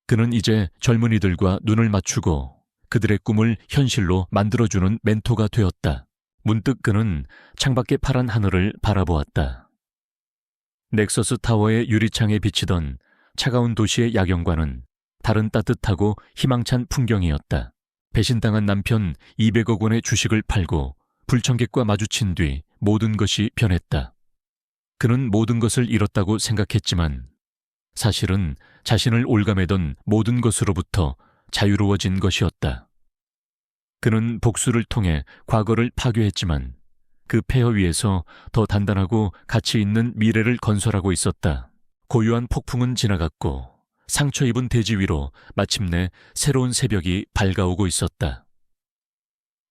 그는 이제 젊은이들과 눈을 맞추고 그들의 꿈을 현실로 만들어주는 멘토가 되었다. 문득 그는 창밖의 파란 하늘을 바라보았다. 넥서스 타워의 유리창에 비치던 차가운 도시의 야경과는 다른 따뜻하고 희망찬 풍경이었다. 배신당한 남편 200억 원의 주식을 팔고 불청객과 마주친 뒤 모든 것이 변했다. 그는 모든 것을 잃었다고 생각했지만 사실은 자신을 올가매던 모든 것으로부터 자유로워진 것이었다. 그는 복수를 통해 과거를 파괴했지만 그 폐허 위에서 더 단단하고 가치 있는 미래를 건설하고 있었다. 고요한 폭풍은 지나갔고 상처 입은 대지 위로 마침내 새로운 새벽이 밝아오고 있었다.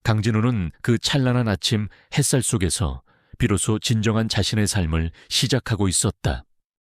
강진우는 그 찬란한 아침 햇살 속에서 비로소 진정한 자신의 삶을 시작하고 있었다.